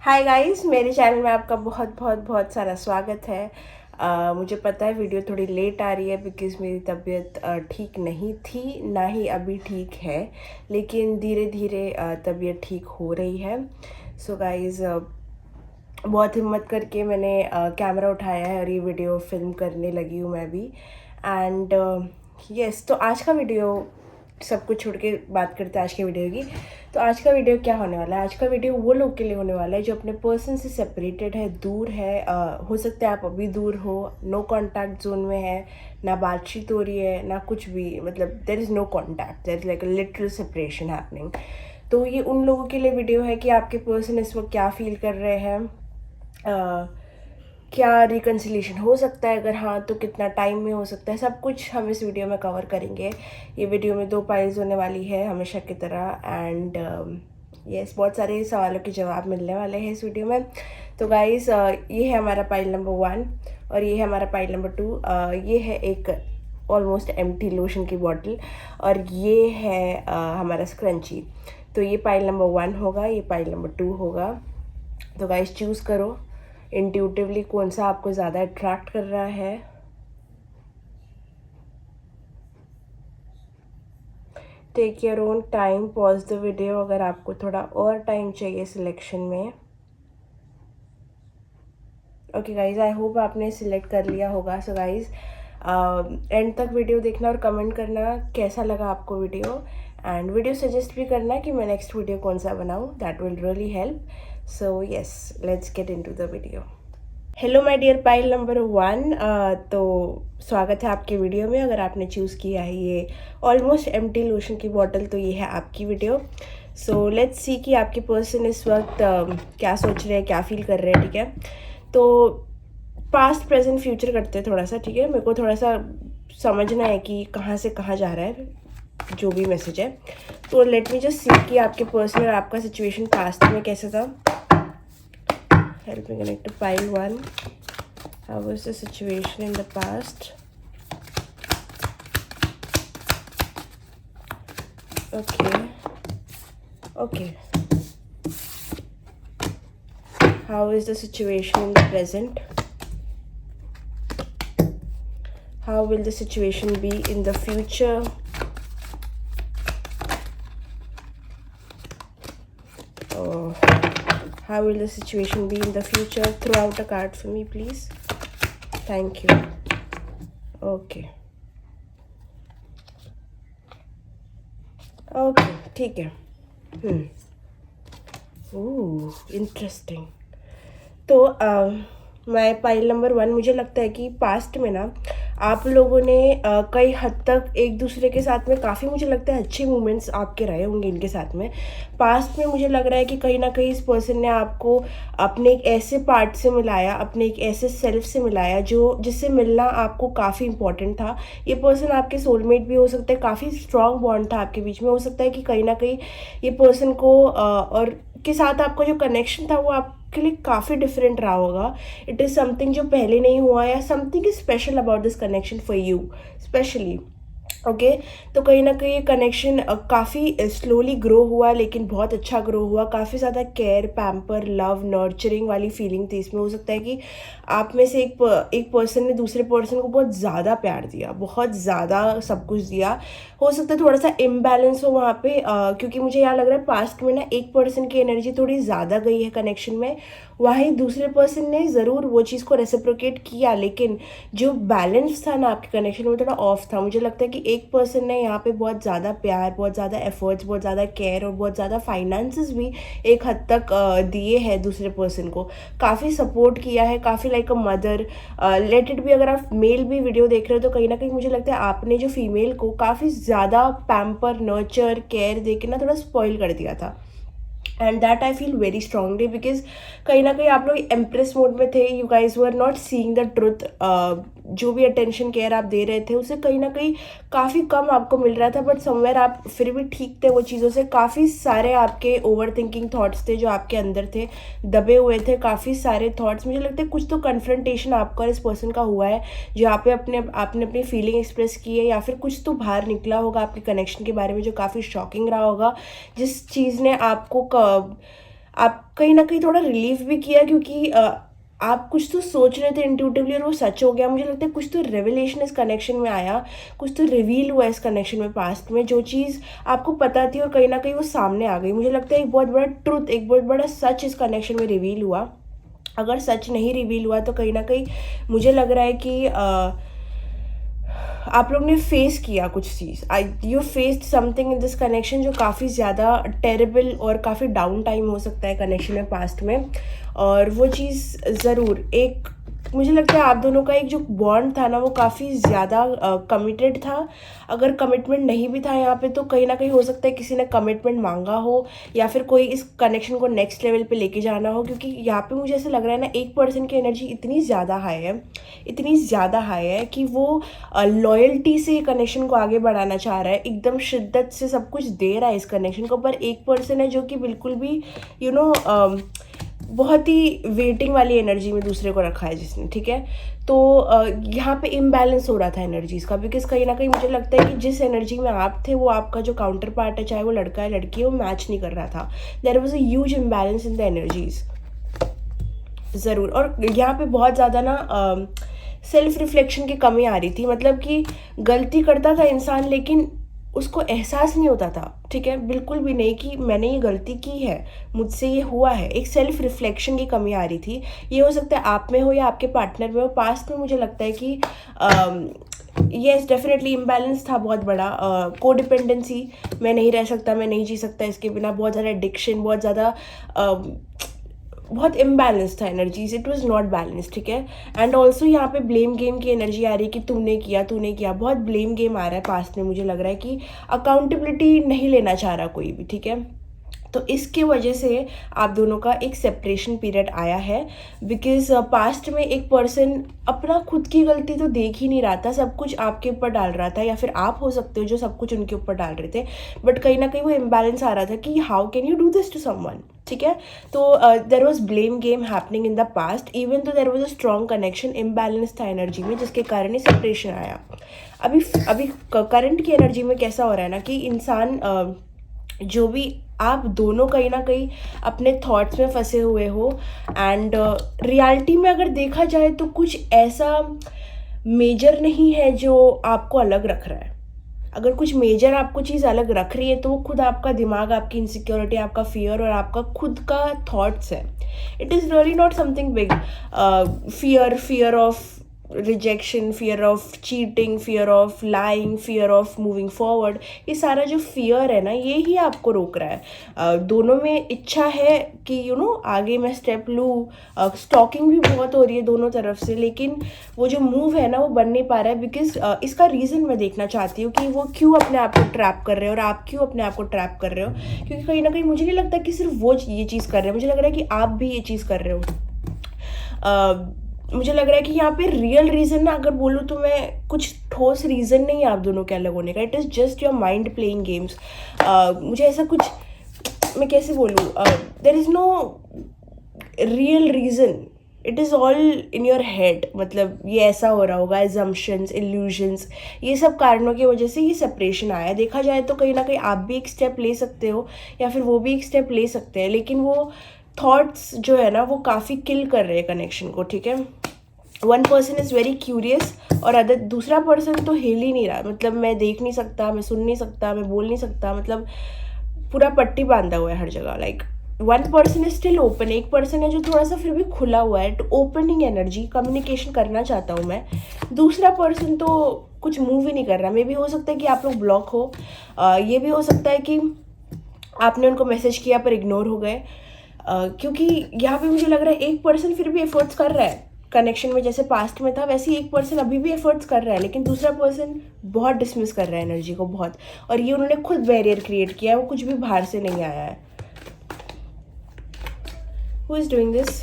Hi guys, मेरे channel में आपका बहुत बहुत बहुत सारा स्वागत है। मुझे पता है वीडियो थोड़ी लेट आ रही है बिकॉज़ मेरी तबीयत ठीक नहीं थी, ना ही अभी ठीक है, लेकिन धीरे धीरे तबीयत ठीक हो रही है। सो गाइस, बहुत हिम्मत करके मैंने कैमरा उठाया है और ये वीडियो फिल्म करने लगी हूँ मैं भी। एंड यस, तो आज का वीडियो सब कुछ छोड़ के बात करते हैं आज के वीडियो की। तो आज का वीडियो क्या होने वाला है? आज का वीडियो वो लोग के लिए होने वाला है जो अपने पर्सन से सेपरेटेड है, दूर है। हो सकता है आप अभी दूर हो, नो कॉन्टैक्ट जोन में है, ना बातचीत हो रही है, ना कुछ भी, मतलब there is no contact, there is like a literal separation happening. तो ये उन लोगों के लिए वीडियो है कि आपके पर्सन इस वक्त क्या फील कर रहे हैं, क्या रिकन्सिलेशन हो सकता है, अगर हाँ तो कितना टाइम में हो सकता है, सब कुछ हम इस वीडियो में कवर करेंगे। ये वीडियो में 2 पाइल्स होने वाली है हमेशा की तरह। एंड यस, बहुत सारे सवालों के जवाब मिलने वाले हैं इस वीडियो में। तो गाइस, ये है हमारा पाइल नंबर 1 और ये है हमारा पाइल नंबर 2। ये है एक ऑलमोस्ट एम्प्टी लोशन की बॉटल और ये है हमारा स्क्रंची। तो ये पाइल नंबर 1 होगा, ये पाइल नंबर 2 होगा। तो गाइस, चूज़ करो इंट्यूटिवली कौन सा आपको ज़्यादा अट्रैक्ट कर रहा है। Take your own time, pause the video अगर आपको थोड़ा और टाइम चाहिए सिलेक्शन में। ओके गाइज, आई होप आपने सिलेक्ट कर लिया होगा। सो गाइज, एंड तक वीडियो देखना और कमेंट करना कैसा लगा आपको वीडियो, एंड वीडियो सजेस्ट भी करना कि मैं नेक्स्ट वीडियो कौन सा बनाऊँ, that will really help. So yes, let's get into the video. Hello my dear pile number 1, तो स्वागत है आपके वीडियो में। अगर आपने चूज़ किया है ये ऑलमोस्ट एम्प्टी लोशन की बॉटल, तो ये है आपकी वीडियो। सो लेट्स सी कि आपके पर्सन इस वक्त क्या सोच रहे हैं, क्या फील कर रहे हैं। ठीक है, तो पास्ट प्रेजेंट फ्यूचर करते हैं थोड़ा सा। ठीक है, मेरे को थोड़ा सा समझना है कि कहाँ से कहाँ जा रहा है जो भी मैसेज है। तो लेट मी जस्ट सी कि आपके पर्सन और आपका सिचुएशन पास्ट में कैसा था। Help me connect to pile 1. How was the situation in the past? Okay. Okay. How is the situation in the present? How will the situation be in the future? Oh. How will the situation be in the future? Throw out a card for me, please. Thank you. Okay. Okay, ठीक है। Interesting. तो my pile number 1, मुझे लगता है कि past में ना आप लोगों ने कई हद तक एक दूसरे के साथ में काफ़ी, मुझे लगता है अच्छे मोमेंट्स आपके रहे होंगे इनके साथ में। पास्ट में मुझे लग रहा है कि कहीं ना कहीं इस पर्सन ने आपको अपने एक ऐसे पार्ट से मिलाया, अपने एक ऐसे सेल्फ से मिलाया जो जिससे मिलना आपको काफ़ी इंपॉर्टेंट था। ये पर्सन आपके सोलमेट भी हो सकता है, काफ़ी स्ट्रॉन्ग बॉन्ड था आपके बीच में। हो सकता है कि कहीं ना कहीं ये पर्सन को और के साथ आपका जो कनेक्शन था वो आपके लिए काफ़ी डिफरेंट रहा होगा। इट इज़ समथिंग जो पहले नहीं हुआ, या something is special about this connection for you specially. Okay, तो कहीं ना कहीं ये कनेक्शन काफ़ी स्लोली ग्रो हुआ, लेकिन बहुत अच्छा ग्रो हुआ। काफ़ी ज़्यादा केयर, पैम्पर, लव, नर्चरिंग वाली फीलिंग थी इसमें। हो सकता है कि आप में से एक पर्सन ने दूसरे पर्सन को बहुत ज़्यादा प्यार दिया, बहुत ज़्यादा सब कुछ दिया। हो सकता है थोड़ा सा इम्बैलेंस हो वहाँ पे, क्योंकि मुझे यहाँ लग रहा है पास्ट में ना एक पर्सन की एनर्जी थोड़ी ज़्यादा गई है कनेक्शन में। वहीं दूसरे पर्सन ने ज़रूर वो चीज़ को रेसिप्रोकेट किया, लेकिन जो बैलेंस था ना आपके कनेक्शन में थोड़ा ऑफ था। मुझे लगता है कि एक पर्सन ने यहाँ पे बहुत ज़्यादा प्यार, बहुत ज़्यादा एफर्ट्स, बहुत ज़्यादा केयर और बहुत ज़्यादा फाइनेंसेस भी एक हद तक दिए हैं दूसरे पर्सन को। काफ़ी सपोर्ट किया है, काफ़ी like a mother. Let it भी, अगर आप मेल भी वीडियो देख रहे हो तो कहीं ना कहीं मुझे लगता है आपने जो फीमेल को काफ़ी ज़्यादा पैम्पर, नर्चर, केयर दे के ना थोड़ा स्पॉइल कर दिया था। And that I feel very strongly, because कहीं ना कहीं आप लोग एम्प्रेस मोड में थे। You guys were not seeing the truth. जो भी अटेंशन केयर आप दे रहे थे उसे कहीं ना कहीं काफ़ी कम आपको मिल रहा था, बट समवेयर आप फिर भी ठीक थे वो चीज़ों से। काफ़ी सारे आपके ओवर थिंकिंग थाट्स थे जो आपके अंदर थे, दबे हुए थे काफ़ी सारे थाट्स। मुझे लगता है कुछ तो कन्फ्रंटेशन आपका और इस पर्सन का हुआ है, जहाँ पे आपने अपनी फीलिंग एक्सप्रेस की है, या फिर कुछ तो बाहर निकला होगा आपके कनेक्शन के बारे में जो काफ़ी शॉकिंग रहा होगा, जिस चीज़ ने आपको आप कहीं ना कहीं थोड़ा रिलीफ भी किया, क्योंकि आप कुछ तो सोच रहे थे इंट्यूटिवली और वो सच हो गया। मुझे लगता है कुछ तो रेवलेशन इस कनेक्शन में आया, कुछ तो रिवील हुआ इस कनेक्शन में पास्ट में, जो चीज़ आपको पता थी और कहीं ना कहीं वो सामने आ गई। मुझे लगता है एक बहुत बड़ा ट्रुथ, एक बहुत बड़ा सच इस कनेक्शन में रिवील हुआ। अगर सच नहीं रिवील हुआ तो कहीं ना कहीं मुझे लग रहा है कि आप लोग ने फेस किया कुछ चीज़, I you faced something in this connection जो काफ़ी ज़्यादा टेरेबल और काफ़ी डाउन टाइम हो सकता है कनेक्शन में पास्ट में। और वो चीज़ ज़रूर एक, मुझे लगता है आप दोनों का एक जो बॉन्ड था ना वो काफ़ी ज़्यादा कमिटेड था। अगर कमिटमेंट नहीं भी था यहाँ पे तो कहीं ना कहीं हो सकता है किसी ने कमिटमेंट मांगा हो, या फिर कोई इस कनेक्शन को नेक्स्ट लेवल पे लेके जाना हो। क्योंकि यहाँ पे मुझे ऐसा लग रहा है ना, एक पर्सन की एनर्जी इतनी ज़्यादा हाई है, इतनी ज़्यादा हाई है कि वो लॉयल्टी से कनेक्शन को आगे बढ़ाना चाह रहा है, एकदम शिद्दत से सब कुछ दे रहा है इस कनेक्शन को। पर एक पर्सन है जो कि बिल्कुल भी यू नो बहुत ही वेटिंग वाली एनर्जी में दूसरे को रखा है जिसने, ठीक है। तो यहाँ पे इम्बैलेंस हो रहा था एनर्जीज का, बिकॉज कहीं ना कहीं मुझे लगता है कि जिस एनर्जी में आप थे वो आपका जो काउंटर पार्ट है, चाहे वो लड़का है लड़की है, वो मैच नहीं कर रहा था। There was a huge imbalance in the energies ज़रूर। और यहाँ पे बहुत ज़्यादा ना सेल्फ रिफ्लेक्शन की कमी आ रही थी, मतलब कि गलती करता था इंसान लेकिन उसको एहसास नहीं होता था, ठीक है, बिल्कुल भी नहीं कि मैंने ये गलती की है, मुझसे ये हुआ है। एक सेल्फ रिफ्लेक्शन की कमी आ रही थी। ये हो सकता है आप में हो या आपके पार्टनर में हो। पास्ट में मुझे लगता है कि येस डेफिनेटली इम्बैलेंस था बहुत बड़ा। कोडिपेंडेंसी, मैं नहीं रह सकता, मैं नहीं जी सकता इसके बिना, बहुत ज़्यादा एडिक्शन, बहुत ज़्यादा बहुत इम्बैलेंस था energies, it was not balance, ठीक है। एंड ऑल्सो यहाँ पे ब्लेम गेम की एनर्जी आ रही है कि तूने किया तूने किया, बहुत ब्लेम गेम आ रहा है पास्ट में। मुझे लग रहा है कि अकाउंटेबिलिटी नहीं लेना चाह रहा कोई भी, ठीक है। तो इसके वजह से आप दोनों का एक सेपरेशन पीरियड आया है, बिकॉज पास्ट में एक पर्सन अपना खुद की गलती तो देख ही नहीं रहा था, सब कुछ आपके ऊपर डाल रहा था, या फिर आप हो सकते हो जो सब कुछ उनके ऊपर डाल रहे थे। बट कहीं ना कहीं वो इम्बैलेंस आ रहा था कि how can you do this to someone, ठीक है। तो there was blame game happening in the past, even though there was a strong connection, imbalance था एनर्जी में जिसके कारण ही सेपरेशन आया। अभी अभी करंट की एनर्जी में कैसा हो रहा है ना कि इंसान जो भी, आप दोनों कहीं ना कहीं अपने थॉट्स में फंसे हुए हो। एंड रियलिटी में अगर देखा जाए तो कुछ ऐसा मेजर नहीं है जो आपको अलग रख रहा है। अगर कुछ मेजर आपको चीज़ अलग रख रही है तो वो खुद आपका दिमाग, आपकी इनसिक्योरिटी, आपका फियर और आपका खुद का थॉट्स है। It is really not something big. Fear of rejection, fear of cheating, fear of lying, fear of moving forward, ये सारा जो फियर है ना ये ही आपको रोक रहा है। दोनों में इच्छा है कि आगे मैं स्टेप लूँ, स्टॉकिंग भी बहुत हो रही है दोनों तरफ से, लेकिन वो जो मूव है ना वो बन नहीं पा रहा है। बिकॉज इसका रीज़न मैं देखना चाहती हूँ कि वो क्यों अपने आप को ट्रैप कर रहे हो और आप क्यों अपने आप को ट्रैप कर रहे हो। क्योंकि कहीं ना कहीं मुझे नहीं लगता कि सिर्फ वो ये चीज़ कर रहे हैं, मुझे लग रहा है कि आप भी ये चीज़ कर रहे हो। मुझे लग रहा है कि यहाँ पे रियल रीज़न ना, अगर बोलूँ तो मैं, कुछ ठोस रीज़न नहीं है आप दोनों के अलग होने का। It is just your mind playing games. मुझे ऐसा कुछ, मैं कैसे बोलूँ, there is no real reason, it is all in your head. मतलब ये ऐसा हो रहा होगा, एजम्पशंस, इल्यूजन्स, ये सब कारणों की वजह से ये सेपरेशन आया है। देखा जाए तो कहीं ना कहीं आप भी एक स्टेप ले सकते हो या फिर वो भी एक स्टेप ले सकते हैं, लेकिन वो थॉट्स जो है ना वो काफ़ी किल कर रहे हैं कनेक्शन को, ठीक है। One person is very curious और अदर दूसरा पर्सन तो हिल ही नहीं रहा। मतलब मैं देख नहीं सकता, मैं सुन नहीं सकता, मैं बोल नहीं सकता, मतलब पूरा पट्टी बांधा हुआ है हर जगह। Like one person is still open, एक पर्सन है जो थोड़ा सा फिर भी खुला हुआ है, तो ओपनिंग एनर्जी, कम्युनिकेशन करना चाहता हूँ मैं। दूसरा पर्सन तो कुछ मूव ही नहीं कर रहा। मे भी हो सकता है कि आप लोग ब्लॉक हो, ये भी हो सकता है कि आपने उनको मैसेज किया पर इग्नोर हो गए। क्योंकि यहाँ पे मुझे लग रहा है एक पर्सन फिर भी एफर्ट्स कर रहा है कनेक्शन में, जैसे पास्ट में था वैसे ही एक पर्सन अभी भी एफर्ट्स कर रहा है, लेकिन दूसरा पर्सन बहुत डिसमिस कर रहा है एनर्जी को बहुत। और ये उन्होंने खुद बैरियर क्रिएट किया है, वो कुछ भी बाहर से नहीं आया है। Who is doing this?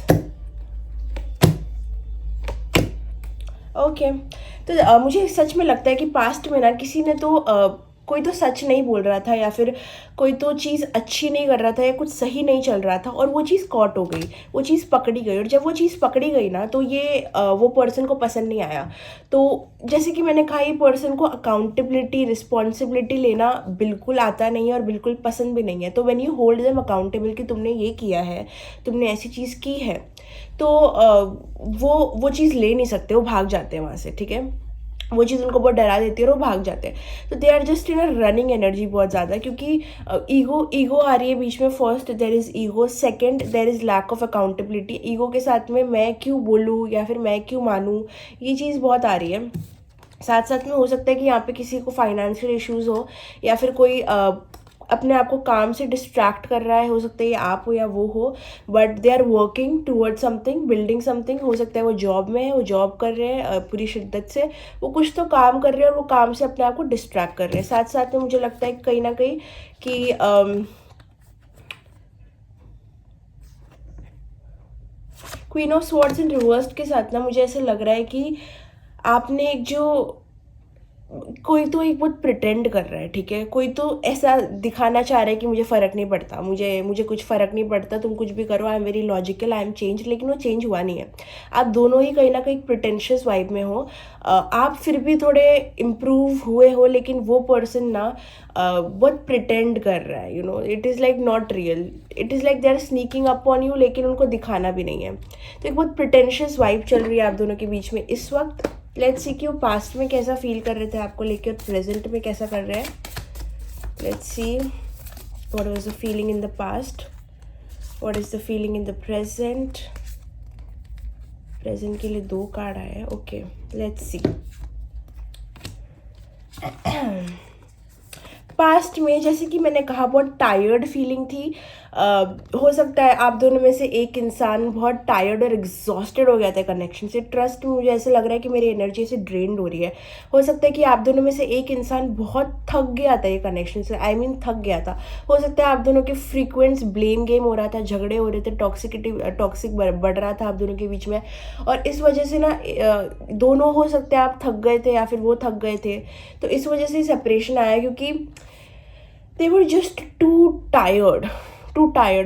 Okay. तो मुझे सच में लगता है कि पास्ट में ना किसी ने तो कोई तो सच नहीं बोल रहा था, या फिर कोई तो चीज़ अच्छी नहीं कर रहा था, या कुछ सही नहीं चल रहा था, और वो चीज़ कॉट हो गई, वो चीज़ पकड़ी गई। और जब वो चीज़ पकड़ी गई ना, तो ये वो पर्सन को पसंद नहीं आया। तो जैसे कि मैंने कहा, ये पर्सन को अकाउंटेबिलिटी, रिस्पॉन्सिबिलिटी लेना बिल्कुल आता नहीं है और बिल्कुल पसंद भी नहीं है। तो when you hold them accountable कि तुमने ये किया है, तुमने ऐसी चीज़ की है, तो वो चीज़ ले नहीं सकते, वो भाग जाते हैं वहाँ से, ठीक है। वो चीज़ उनको बहुत डरा देती है और वो भाग जाते हैं। तो they are just in a running energy बहुत ज़्यादा, क्योंकि ईगो आ रही है बीच में। First there is ego, second there is lack of accountability. Ego के साथ में मैं क्यों बोलूँ या फिर मैं क्यों मानूँ, ये चीज़ बहुत आ रही है। साथ साथ में हो सकता है कि यहाँ पे किसी को फाइनेंशियल इश्यूज़ हो, या फिर कोई अपने आप को काम से डिस्ट्रैक्ट कर रहा है, हो सकता है ये आप हो या वो हो, but they are working toward something, building something. हो सकता है वो जॉब में है, वो जॉब कर रहे हैं पूरी शिद्दत से, वो कुछ तो काम कर रहे हैं और वो काम से अपने आप को डिस्ट्रैक्ट कर रहे हैं। साथ साथ में मुझे लगता है कहीं ना कहीं कि queen of swords in reversed के साथ ना मुझे ऐसे लग रहा है कि आपने एक जो कोई तो एक बहुत प्रिटेंड कर रहा है, ठीक है। कोई तो ऐसा दिखाना चाह रहा है कि मुझे फ़र्क नहीं पड़ता, मुझे कुछ फ़र्क नहीं पड़ता, तुम कुछ भी करो, I am very logical, I am change. लेकिन वो चेंज हुआ नहीं है। आप दोनों ही कहीं ना कहीं प्रिटेंशियस वाइब में हो। आप फिर भी थोड़े इम्प्रूव हुए हो, लेकिन वो पर्सन ना बहुत प्रिटेंड कर रहा है, it is like not real, it is like they are sneaking up on you, लेकिन उनको दिखाना भी नहीं है। तो एक बहुत प्रिटेंशियस वाइब चल रही है आप दोनों के बीच में इस वक्त। लेट्स सी कि वो पास्ट में कैसा फील कर रहे थे आपको लेकर, प्रेजेंट में कैसा कर रहे हैं। Let's see what was the feeling in the past, what is the feeling in the present. Present के लिए 2 कार्ड आए हैं, ओके लेट्स सी। पास्ट में जैसे कि मैंने कहा, बहुत टायर्ड फीलिंग थी। हो सकता है आप दोनों में से एक इंसान बहुत टायर्ड और एग्जॉस्टेड हो गया था कनेक्शन से। ट्रस्ट में मुझे ऐसे लग रहा है कि मेरी एनर्जी से ड्रेन्ड हो रही है। हो सकता है कि आप दोनों में से एक इंसान बहुत थक गया था ये कनेक्शन से, आई मीन थक गया था। हो सकता है आप दोनों के फ्रीक्वेंट ब्लेम गेम हो रहा था, झगड़े हो रहे थे, टॉक्सिक बढ़ रहा था आप दोनों के बीच में, और इस वजह से ना दोनों, हो सकता है आप थक गए थे या फिर वो थक गए थे। तो इस वजह से सेपरेशन आया, क्योंकि दे वर जस्ट टू टायर्ड,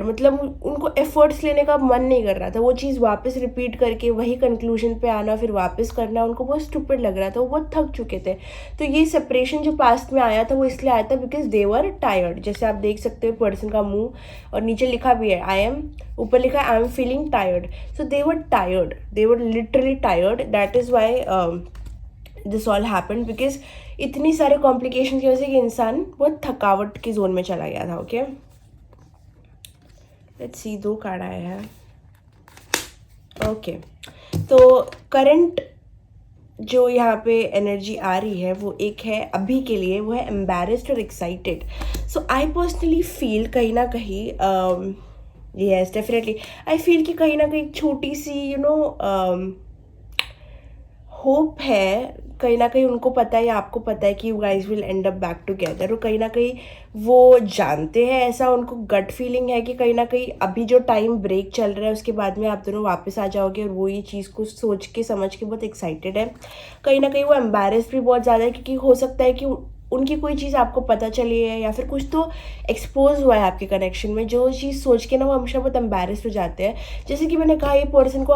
मतलब उनको एफर्ट्स लेने का मन नहीं कर रहा था। वो चीज़ वापस रिपीट करके वही कंक्लूजन पे आना, फिर वापस करना, उनको बहुत स्टूपिड लग रहा था, वो बहुत थक चुके थे। तो ये सेपरेशन जो पास्ट में आया था, वो इसलिए आया था बिकॉज दे वर टायर्ड। जैसे आप देख सकते हो पर्सन का मुंह, और नीचे लिखा भी है आई एम, ऊपर लिखा है I am feeling tired. So they were tired, they were literally tired. That is why this all happen, because इतनी सारे कॉम्प्लिकेशन की वजह से ये इंसान बहुत थकावट की जोन में चला गया था। ओके लेट्स सी, 2 कार्ड आए हैं, ओके। तो करंट जो यहाँ पे एनर्जी आ रही है, वो एक है अभी के लिए, वो है एम्बैरेस्ड और excited. So I personally feel कहीं ना कहीं, यस डेफिनेटली आई फील कि कहीं ना कहीं छोटी सी होप है। कहीं ना कहीं उनको पता है या आपको पता है कि you guys will and up back together, और कहीं ना कहीं वो जानते हैं, ऐसा उनको गट फीलिंग है कि कहीं ना कहीं अभी जो टाइम ब्रेक चल रहा है उसके बाद में आप दोनों वापस आ जाओगे, और वो ये चीज़ को सोच के समझ के बहुत एक्साइटेड है। कहीं ना कहीं वो एम्बैरेस्ड भी बहुत ज़्यादा है, क्योंकि हो सकता है कि उनकी कोई चीज़ आपको पता चली है, या फिर कुछ तो एक्सपोज हुआ है आपके कनेक्शन में, जो चीज़ सोच के ना वो हमेशा बहुत एम्बैरेस्ड हो जाते हैं। जैसे कि मैंने कहा, ये पर्सन को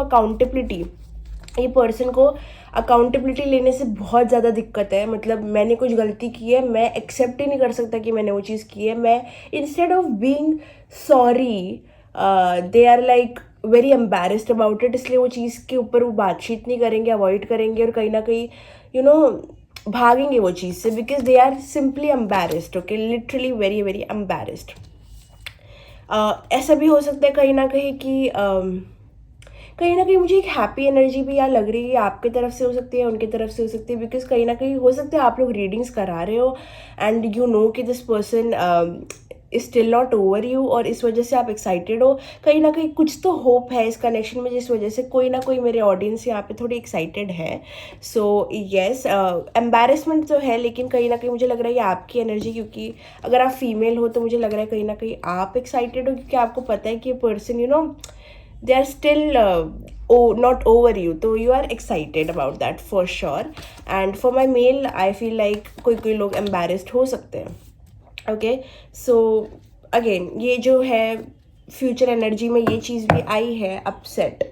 अकाउंटेबिलिटी लेने से बहुत ज़्यादा दिक्कत है। मतलब मैंने कुछ गलती की है, मैं एक्सेप्ट ही नहीं कर सकता कि मैंने वो चीज़ की है। मैं instead of being sorry, they are like very embarrassed about it. इसलिए वो चीज़ के ऊपर वो बातचीत नहीं करेंगे, अवॉइड करेंगे, और कहीं ना कहीं भागेंगे वो चीज़ से, because they are simply embarrassed. Okay, literally very very embarrassed. ऐसा भी हो सकता है कहीं ना कहीं मुझे एक हैप्पी एनर्जी भी यहाँ लग रही है, आपकी तरफ से हो सकती है, उनकी तरफ से हो सकती है, बिकॉज कहीं ना कहीं हो सकता है आप लोग रीडिंग्स करा रहे हो एंड यू नो कि this person is still not over you, और इस वजह से आप एक्साइटेड हो। कहीं ना कहीं कुछ तो होप है इस कनेक्शन में, जिस वजह से कोई ना कोई मेरे ऑडियंस यहाँ पे थोड़ी एक्साइटेड है। सो येस, एम्बैरेसमेंट तो है, लेकिन कहीं ना कहीं मुझे लग रहा है ये आपकी एनर्जी, क्योंकि अगर आप फीमेल हो तो मुझे लग रहा है कहीं ना कहीं आप एक्साइटेड हो, क्योंकि आपको पता है कि ये person they are still not over you, तो you are excited about that for sure. And for my male I feel like कोई लोग embarrassed हो सकते हैं। ओके, सो अगेन ये जो है फ्यूचर एनर्जी में ये चीज़ भी आई है, अपसेट,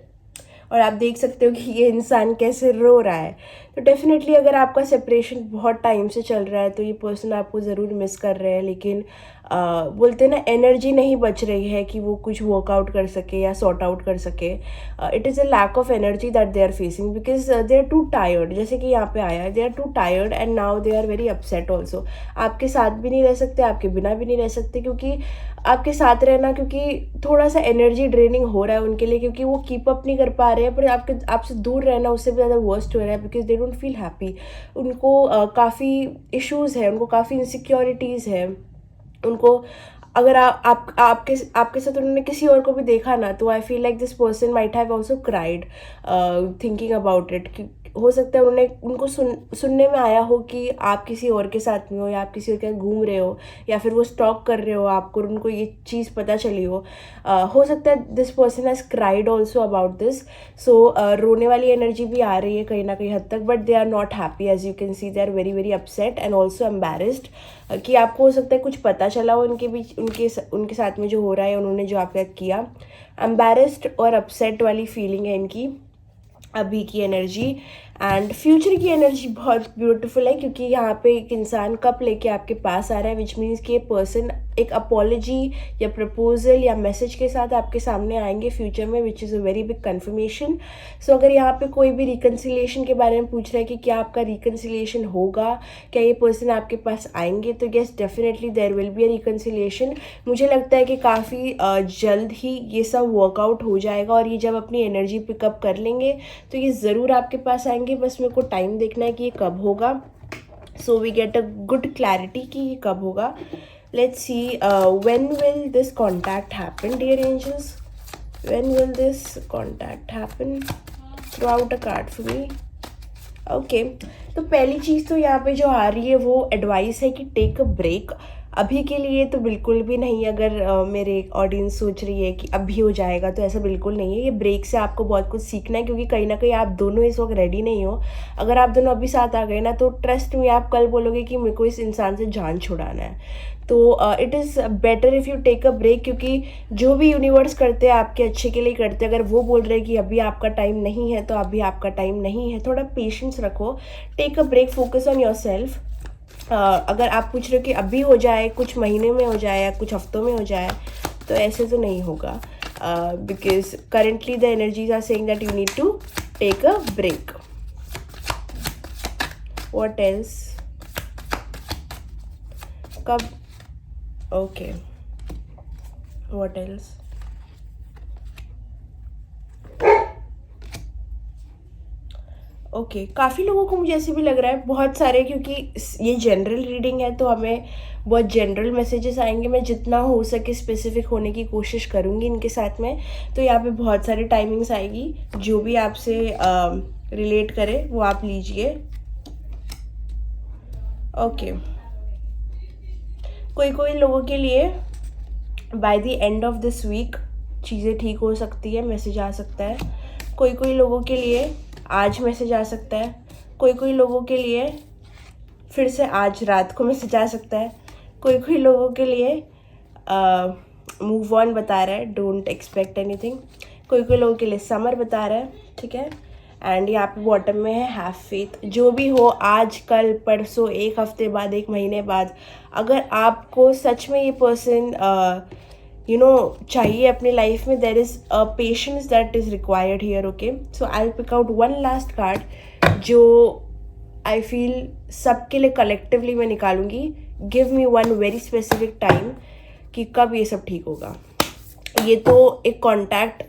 और आप देख सकते हो कि ये इंसान कैसे रो रहा है। तो डेफिनेटली अगर आपका सेपरेशन बहुत टाइम से चल रहा है तो ये पर्सन आपको ज़रूर मिस कर रहे हैं, लेकिन बोलते हैं ना, एनर्जी नहीं बच रही है कि वो कुछ वर्कआउट कर सके या सॉर्ट आउट कर सके। It is a lack of energy that they are facing, because they are too tired. जैसे कि यहाँ पे आया, they are too tired and now they are very upset also. आपके साथ भी नहीं रह सकते, आपके बिना भी नहीं रह सकते, क्योंकि आपके साथ रहना, क्योंकि थोड़ा सा एनर्जी ड्रेनिंग हो रहा है उनके लिए, क्योंकि वो कीप अप नहीं कर पा रहे हैं। पर आपसे दूर रहना उससे भी ज़्यादा वर्स्ट हो रहा है, because they don't feel happy. उनको काफ़ी इश्यूज़ है, उनको काफ़ी इनसिक्योरिटीज़ है उनको। अगर आपके साथ उन्होंने किसी और को भी देखा ना, तो I feel like this person might have also cried thinking about it. हो सकता है उनको सुनने में आया हो कि आप किसी और के साथ में हो, या आप किसी और के साथ घूम रहे हो, या फिर वो स्टॉक कर रहे हो आपको, और उनको ये चीज़ पता चली हो सकता है this person has cried also about this. So रोने वाली एनर्जी भी आ रही है कहीं ना कहीं हद तक, but they are not happy, as you can see they are very very upset and also embarrassed. कि आपको हो सकता है कुछ पता चला हो उनके बीच, उनके साथ में जो हो रहा है, उन्होंने जो आपके साथ किया। एम्बेरस्ड और अपसेट वाली फीलिंग है इनकी अभी की एनर्जी। एंड फ्यूचर की एनर्जी बहुत ब्यूटीफुल है, क्योंकि यहाँ पे एक इंसान कप लेके आपके पास आ रहा है, विच मीन्स कि ये पर्सन एक अपॉलॉजी या प्रपोजल या मैसेज के साथ आपके सामने आएंगे फ्यूचर में, which is a very big confirmation. So अगर यहाँ पे कोई भी रिकन्सिलिएशन के बारे में पूछ रहा है कि क्या आपका रिकन्सिलिएशन होगा, क्या ये पर्सन आपके पास आएंगे, तो yes definitely there will be a reconciliation. मुझे लगता है कि काफ़ी जल्द ही ये सब वर्कआउट हो जाएगा, और ये जब अपनी एनर्जी पिकअप कर लेंगे तो ये ज़रूर आपके पास आएंगे। बस मेरे को टाइम देखना है कि ये कब होगा। So we get a good clarity कि ये कब होगा। Let's see when will this contact happen dear angels, when will this contact happen. Throw out a card for me. Okay, तो पहली चीज़ तो यहाँ पे जो आ रही है वो एडवाइस है कि टेक अ ब्रेक। अभी के लिए तो बिल्कुल भी नहीं। अगर मेरे ऑडियंस सोच रही है कि अभी हो जाएगा, तो ऐसा बिल्कुल नहीं है। ये ब्रेक से आपको बहुत कुछ सीखना है, क्योंकि कहीं ना कहीं आप दोनों इस वक्त रेडी नहीं हो। अगर आप दोनों अभी साथ आ गए ना, तो ट्रस्ट में आप कल बोलोगे कि मेरे को इस इंसान से जान छुड़ाना है। तो it is better if you take a break, क्योंकि जो भी यूनिवर्स करते हैं आपके अच्छे के लिए करते हैं। अगर वो बोल रहे हैं कि अभी आपका टाइम नहीं है, तो अभी आपका टाइम नहीं है। थोड़ा पेशेंस रखो, take a break, focus on your सेल्फ। अगर आप पूछ रहे हो कि अभी हो जाए, कुछ महीने में हो जाए या कुछ हफ्तों में हो जाए, तो ऐसे तो नहीं होगा, because currently the energies are saying that you need to take a break. What else, कब, ओके, व्हाट एल्स। ओके, काफ़ी लोगों को मुझे ऐसे भी लग रहा है, बहुत सारे, क्योंकि ये जनरल रीडिंग है तो हमें बहुत जनरल मैसेजेस आएंगे। मैं जितना हो सके स्पेसिफिक होने की कोशिश करूँगी इनके साथ में। तो यहाँ पे बहुत सारी टाइमिंग्स आएगी, जो भी आपसे रिलेट करे वो आप लीजिए। ओके, कोई लोगों के लिए by the end of this week चीज़ें ठीक हो सकती है, मैसेज आ सकता है। कोई लोगों के लिए आज मैसेज आ सकता है। कोई लोगों के लिए फिर से आज रात को मैसेज आ सकता है। कोई लोगों के लिए मूव ऑन बता रहा है, डोंट एक्सपेक्ट एनीथिंग। कोई लोगों के लिए समर बता रहा है, ठीक है। एंड यहाँ पे बॉटम में है हैव फेथ। जो भी हो, आज, कल, परसों, एक हफ्ते बाद, एक महीने बाद, अगर आपको सच में ये पर्सन चाहिए अपनी लाइफ में, there is a patience that is required here. Okay, so I will pick out one last card जो आई फील सबके लिए कलेक्टिवली मैं निकालूंगी। Give me one very specific time कि कब ये सब ठीक होगा। ये तो एक कॉन्टैक्ट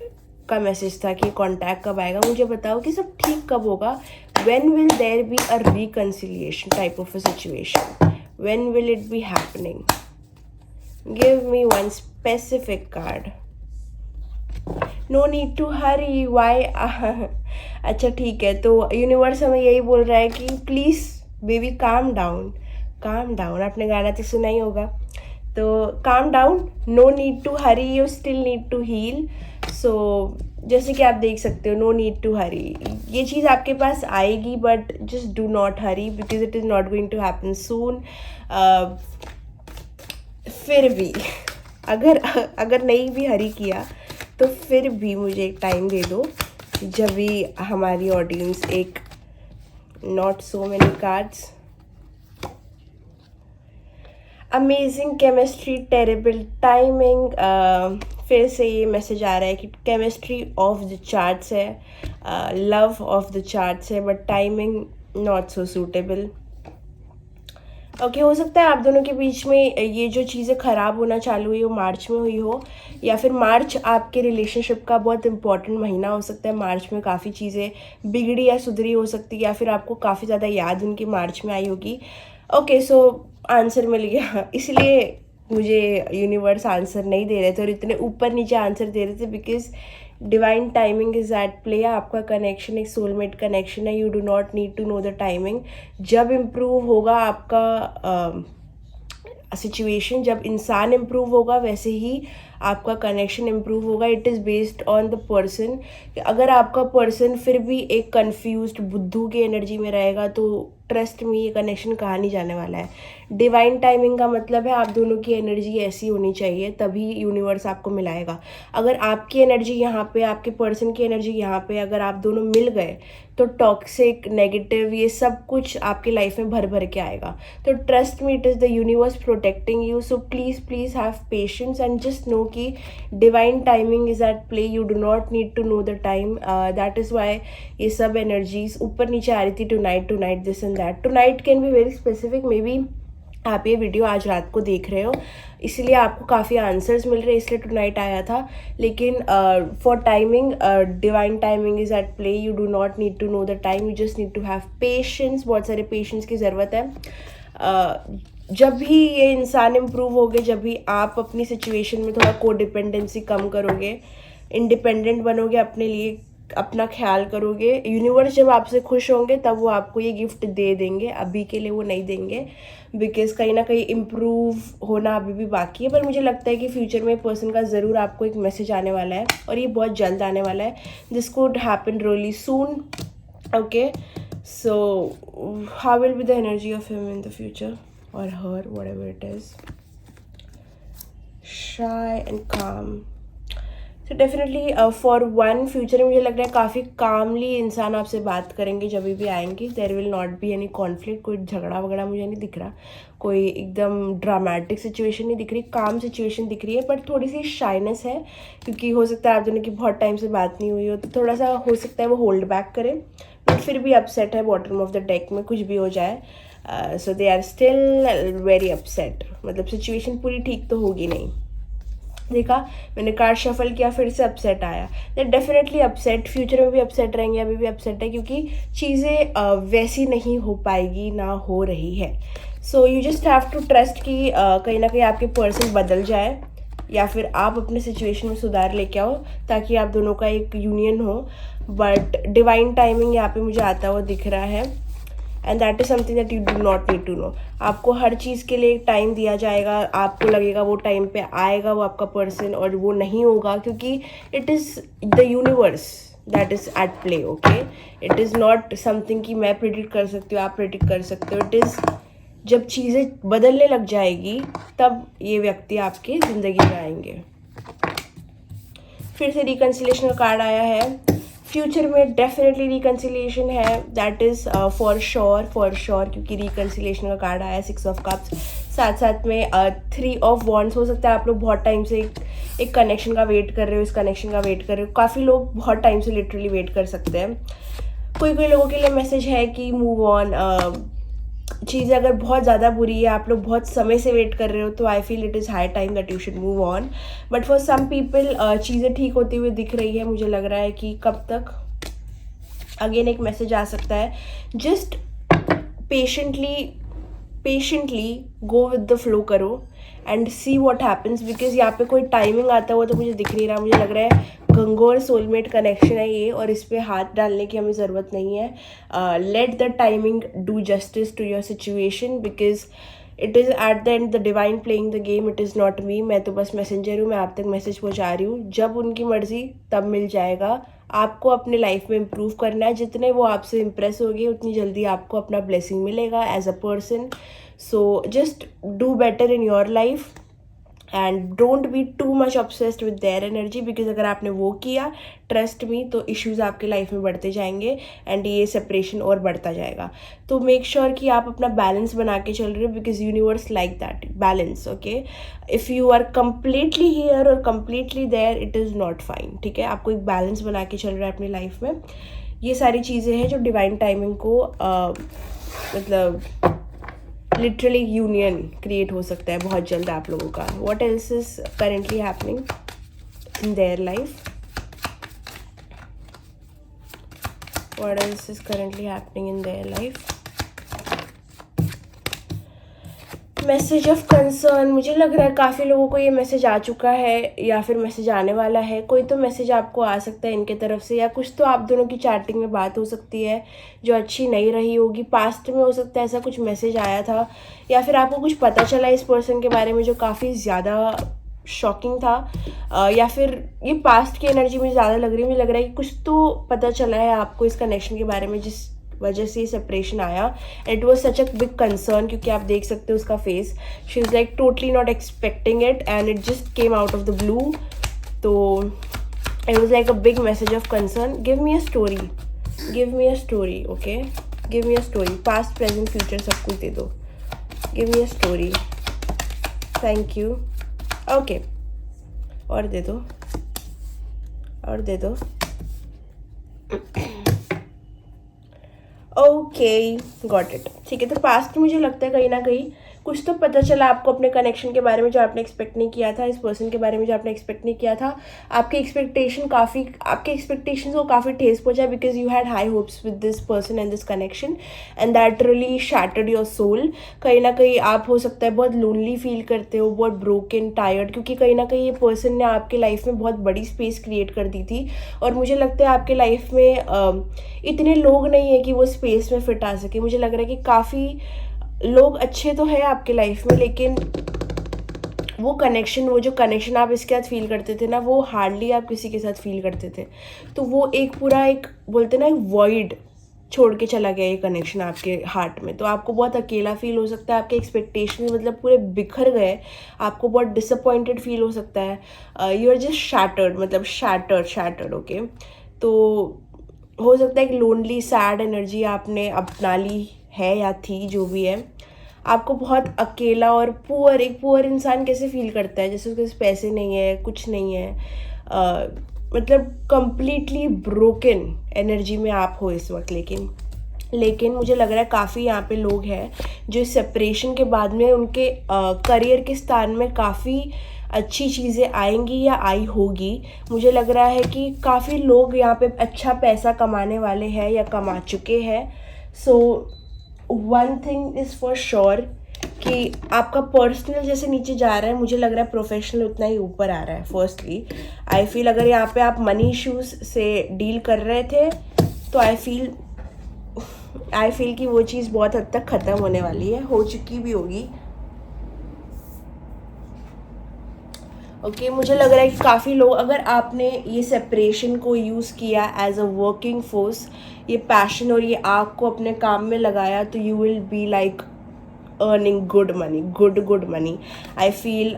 का मैसेज था कि कॉन्टैक्ट कब आएगा, मुझे बताओ कि सब ठीक कब होगा। When will there be a reconciliation type of a situation, when will it be happening. Give me one specific card. No need to hurry, why. अच्छा ठीक है, तो यूनिवर्स हमें यही बोल रहा है कि please baby calm down, calm down. आपने गाना तो सुना ही होगा, तो calm down, no need to hurry, you still need to heal. So जैसे कि आप देख सकते हो, नो नीड टू हरी, ये चीज़ आपके पास आएगी, but just do not hurry because it is not going to happen soon. फिर भी अगर अगर नहीं भी हरी किया तो फिर भी मुझे एक टाइम दे दो, जब भी हमारी ऑडियंस एक not so many cards, amazing chemistry, terrible timing, फिर से ये मैसेज आ रहा है कि केमिस्ट्री ऑफ द चार्ट्स है, लव ऑफ द चार्ट्स है, but timing not so suitable. Okay, हो सकता है आप दोनों के बीच में ये जो चीज़ें ख़राब होना चालू हुई वो मार्च में हुई हो, या फिर मार्च आपके रिलेशनशिप का बहुत इंपॉर्टेंट महीना हो सकता है। मार्च में काफ़ी चीज़ें बिगड़ी या सुधरी हो सकती है, या फिर आपको काफ़ी ज़्यादा याद उनकी मार्च में आई होगी। ओके, सो आंसर मिल गया। इसलिए मुझे यूनिवर्स आंसर नहीं दे रहे थे और इतने ऊपर नीचे आंसर दे रहे थे, because divine timing is at play. आपका कनेक्शन एक सोलमेट कनेक्शन है, you do not need to know the timing. जब इम्प्रूव होगा आपका सिचुएशन, जब इंसान इम्प्रूव होगा वैसे ही आपका कनेक्शन इम्प्रूव होगा। It is based on the person. अगर आपका पर्सन फिर भी एक कंफ्यूज्ड बुद्धू की एनर्जी में रहेगा तो ट्रस्ट में ये कनेक्शन कहाँ नहीं जाने वाला है। डिवाइन टाइमिंग का मतलब है आप दोनों की एनर्जी ऐसी होनी चाहिए, तभी यूनिवर्स आपको मिलाएगा। अगर आपकी एनर्जी यहाँ पे, आपके पर्सन की एनर्जी यहाँ पे, अगर आप दोनों मिल गए तो टॉक्सिक, नेगेटिव, ये सब कुछ आपकी लाइफ में भर भर के आएगा। तो trust me, it is the universe protecting you. So please please have patience and just know कि divine timing is at play. You do not need to know the time. That is why ये सब energies ऊपर नीचे आ रही थी। Tonight this and that. Tonight can be very specific. Maybe आप ये वीडियो आज रात को देख रहे हो इसलिए आपको काफ़ी आंसर्स मिल रहे हैं, इसलिए टू नाइट आया था। लेकिन for timing, divine timing is at play. You do not need to know the time, you just need to have patience. बहुत सारे पेशेंस की ज़रूरत है। जब भी ये इंसान इम्प्रूव होगे, जब भी आप अपनी सिचुएशन में थोड़ा कोडिपेंडेंसी कम करोगे, इंडिपेंडेंट बनोगे, अपने लिए अपना ख्याल करोगे, यूनिवर्स जब आपसे खुश होंगे तब वो आपको ये गिफ्ट दे देंगे। अभी के लिए वो नहीं देंगे, बिकॉज कहीं ना कहीं इम्प्रूव होना अभी भी बाकी है। पर मुझे लगता है कि फ्यूचर में पर्सन का ज़रूर आपको एक मैसेज आने वाला है, और ये बहुत जल्द आने वाला है। This could happen really soon. Okay, so how will be the energy of him in the future or her, whatever it is? Shy and calm. So definitely for one, future में मुझे लग रहा है काफ़ी कामली इंसान आपसे बात करेंगे जब भी आएंगे। There will not be any conflict. कोई झगड़ा वगड़ा मुझे नहीं दिख रहा, कोई एकदम ड्रामेटिक सिचुएशन नहीं दिख रही, काम सिचुएशन दिख रही है। बट थोड़ी सी शाइनेस है, क्योंकि हो सकता है आप दोनों की बहुत टाइम से बात नहीं हुई हो, तो थोड़ा सा हो सकता है वो होल्ड बैक करें। बट फिर भी अपसेट है बॉटम ऑफ द डेक में, कुछ भी हो जाए। So they are still very upset. मतलब सिचुएशन पूरी ठीक तो होगी नहीं। देखा, मैंने कार्ड शफल किया, फिर से अपसेट आया। दैट डेफिनेटली अपसेट, फ्यूचर में भी अपसेट रहेंगे, अभी भी अपसेट है, क्योंकि चीज़ें वैसी नहीं हो पाएगी, ना हो रही है। So you just have to trust कि कहीं ना कहीं आपके पर्सन बदल जाए, या फिर आप अपने सिचुएशन में सुधार लेके आओ, ताकि आप दोनों का एक यूनियन हो। बट डिवाइन टाइमिंग यहाँ पे मुझे आता हुआ दिख रहा है, and that is something that you do not need to know. आपको हर चीज़ के लिए एक टाइम दिया जाएगा, आपको लगेगा वो टाइम पे आएगा वो आपका पर्सन, और वो नहीं होगा, क्योंकि it is the universe that is at play. Okay, it is not something कि मैं प्रेडिक्ट कर सकती हूँ, आप प्रेडिक्ट कर सकते हो। इट इज़ जब चीज़ें बदलने लग जाएगी तब ये व्यक्ति आपकी ज़िंदगी में आएंगे। फिर से रिकन्सिलेशन का कार्ड आया है। फ्यूचर में डेफिनेटली रिकन्सिलिएशन है, दैट इज़ फॉर श्योर क्योंकि रिकन्सिलिएशन का कार्ड आया, 6 ऑफ कप्स। साथ साथ में 3 ऑफ वॉन्ड्स। हो सकता है आप लोग बहुत टाइम से एक कनेक्शन का वेट कर रहे हो, इस कनेक्शन का वेट कर रहे हो। काफ़ी लोग बहुत टाइम से लिटरली वेट कर सकते हैं। कोई कोई लोगों के लिए मैसेज है कि मूव ऑन। चीज़ें अगर बहुत ज़्यादा बुरी है, आप लोग बहुत समय से वेट कर रहे हो, तो I feel it is high time that you should move on. But for some people चीज़ें ठीक होती हुई दिख रही है। मुझे लग रहा है कि कब तक, अगेन एक मैसेज आ सकता है, just patiently go with the flow करो and see what happens. Because यहाँ पे कोई टाइमिंग आता हुआ तो मुझे दिख नहीं रहा। मुझे लग रहा है गंगोर सोलमेट कनेक्शन है ये, और इस पर हाथ डालने की हमें ज़रूरत नहीं है। Let the timing do justice to your situation, because it is at the end the divine playing the game, it is not me. मैं तो बस मैसेंजर हूँ, मैं आप तक मैसेज पहुँचा रही हूँ। जब उनकी मर्ज़ी तब मिल जाएगा। आपको अपने लाइफ में इम्प्रूव करना है। जितने वो आपसे इम्प्रेस होगी उतनी जल्दी आपको अपना ब्लेसिंग मिलेगा as a person. So just do better in your life and don't be too much obsessed with their energy, because अगर आपने वो किया, ट्रस्ट मी, तो इश्यूज आपके लाइफ में बढ़ते जाएंगे एंड ये सेपरेशन और बढ़ता जाएगा। तो मेक श्योर कि आप अपना बैलेंस बना के चल रहे हो, because universe like that balance. Okay, if you are completely here और completely there, it is not fine. ठीक है, आपको एक बैलेंस बना के चल रहा है अपनी लाइफ में। ये सारी चीज़ें हैं जो डिवाइन टाइमिंग को मतलब लिटरली यूनियन क्रिएट हो सकता है बहुत जल्द आप लोगों का। What else is currently happening in their life? What else is currently happening in their life? Message of concern, मुझे लग रहा है काफ़ी लोगों को ये मैसेज आ चुका है या फिर मैसेज आने वाला है। कोई तो मैसेज आपको आ सकता है इनके तरफ से, या कुछ तो आप दोनों की चैटिंग में बात हो सकती है जो अच्छी नहीं रही होगी। पास्ट में हो सकता है ऐसा कुछ मैसेज आया था, या फिर आपको कुछ पता चला इस पर्सन के बारे में जो काफ़ी ज़्यादा शॉकिंग था, या फिर ये पास्ट की एनर्जी मुझे ज़्यादा लग रही है। मुझे लग रहा है कि कुछ तो पता चला है आपको इस कनेक्शन के बारे में जिस वजह से ये सेपरेशन आया। It was such a big concern, क्योंकि आप देख सकते हो उसका face, she is like totally not expecting it and it just came out of the blue. तो it was like a big message of concern. Give me a story, give me a story, okay, give me a story. Past present future सब कुछ दे दो। Give me a story, thank you. Okay, और दे दो, और दे दो। Okay, got it. ठीक है, तो पास्ट मुझे लगता है कहीं ना कहीं कुछ तो पता चला आपको अपने कनेक्शन के बारे में जो आपने एक्सपेक्ट नहीं किया था, इस पर्सन के बारे में जो आपने एक्सपेक्ट नहीं किया था। आपके एक्सपेक्टेशंस को काफ़ी ठेस पहुंचा, because you had high hopes with this person and this connection and that really shattered your soul. कहीं ना कहीं आप हो सकता है बहुत लोनली फील करते हो, बहुत ब्रोकन, टायर्ड, क्योंकि कहीं ना कहीं ये पर्सन ने आपके लाइफ में बहुत बड़ी स्पेस क्रिएट कर दी थी। और मुझे लगता है आपके लाइफ में इतने लोग नहीं है कि वो स्पेस में फिट आ सके। मुझे लग रहा है कि काफ़ी लोग अच्छे तो हैं आपके लाइफ में, लेकिन वो जो कनेक्शन आप इसके साथ फील करते थे ना, वो हार्डली आप किसी के साथ फील करते थे। तो वो एक पूरा एक बोलते ना एक वॉइड छोड़ के चला गया ये कनेक्शन आपके हार्ट में। तो आपको बहुत अकेला फील हो सकता है, आपके एक्सपेक्टेशन मतलब पूरे बिखर गए, आपको बहुत डिसअपॉइंटेड फील हो सकता है। यू आर जस्ट शैटर्ड, मतलब शैटर्ड। ओके, तो हो सकता है एक लोनली सैड एनर्जी आपने अपना ली है या थी, जो भी है। आपको बहुत अकेला और एक पुअर इंसान कैसे फील करता है, जैसे उसके पास पैसे नहीं है, कुछ नहीं है, मतलब कंप्लीटली ब्रोकन एनर्जी में आप हो इस वक्त। लेकिन मुझे लग रहा है काफ़ी यहाँ पे लोग हैं जो सेपरेशन के बाद में उनके करियर के स्थान में काफ़ी अच्छी चीज़ें आएंगी या आई होगी। मुझे लग रहा है कि काफ़ी लोग यहाँ पे अच्छा पैसा कमाने वाले हैं या कमा चुके हैं। So one thing is for sure कि आपका पर्सनल जैसे नीचे जा रहा है, मुझे लग रहा है प्रोफेशनल उतना ही ऊपर आ रहा है। फर्स्टली आई फील अगर यहाँ पे आप मनी इश्यूज से डील कर रहे थे तो आई फील कि वो चीज़ बहुत हद तक ख़त्म होने वाली है, हो चुकी भी होगी। ओके, मुझे लग रहा है कि काफ़ी लोग, अगर आपने ये सेपरेशन को यूज़ किया एज अ वर्किंग फोर्स, ये पैशन और ये आग को अपने काम में लगाया, तो you will be like earning good money. I feel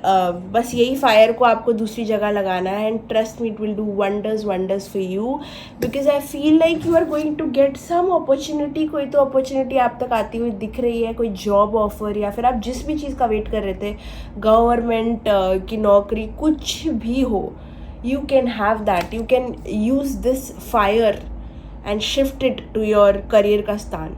बस यही फायर को आपको दूसरी जगह लगाना है and trust me, it will do wonders for you, because I feel like you are going to get some opportunity. कोई तो अपॉर्चुनिटी आप तक आती हुई दिख रही है, कोई जॉब ऑफर, या फिर आप जिस भी चीज़ का वेट कर रहे थे, गवर्नमेंट की नौकरी, कुछ भी हो, you can have that. You can use this fire and shift it to your career का स्थान।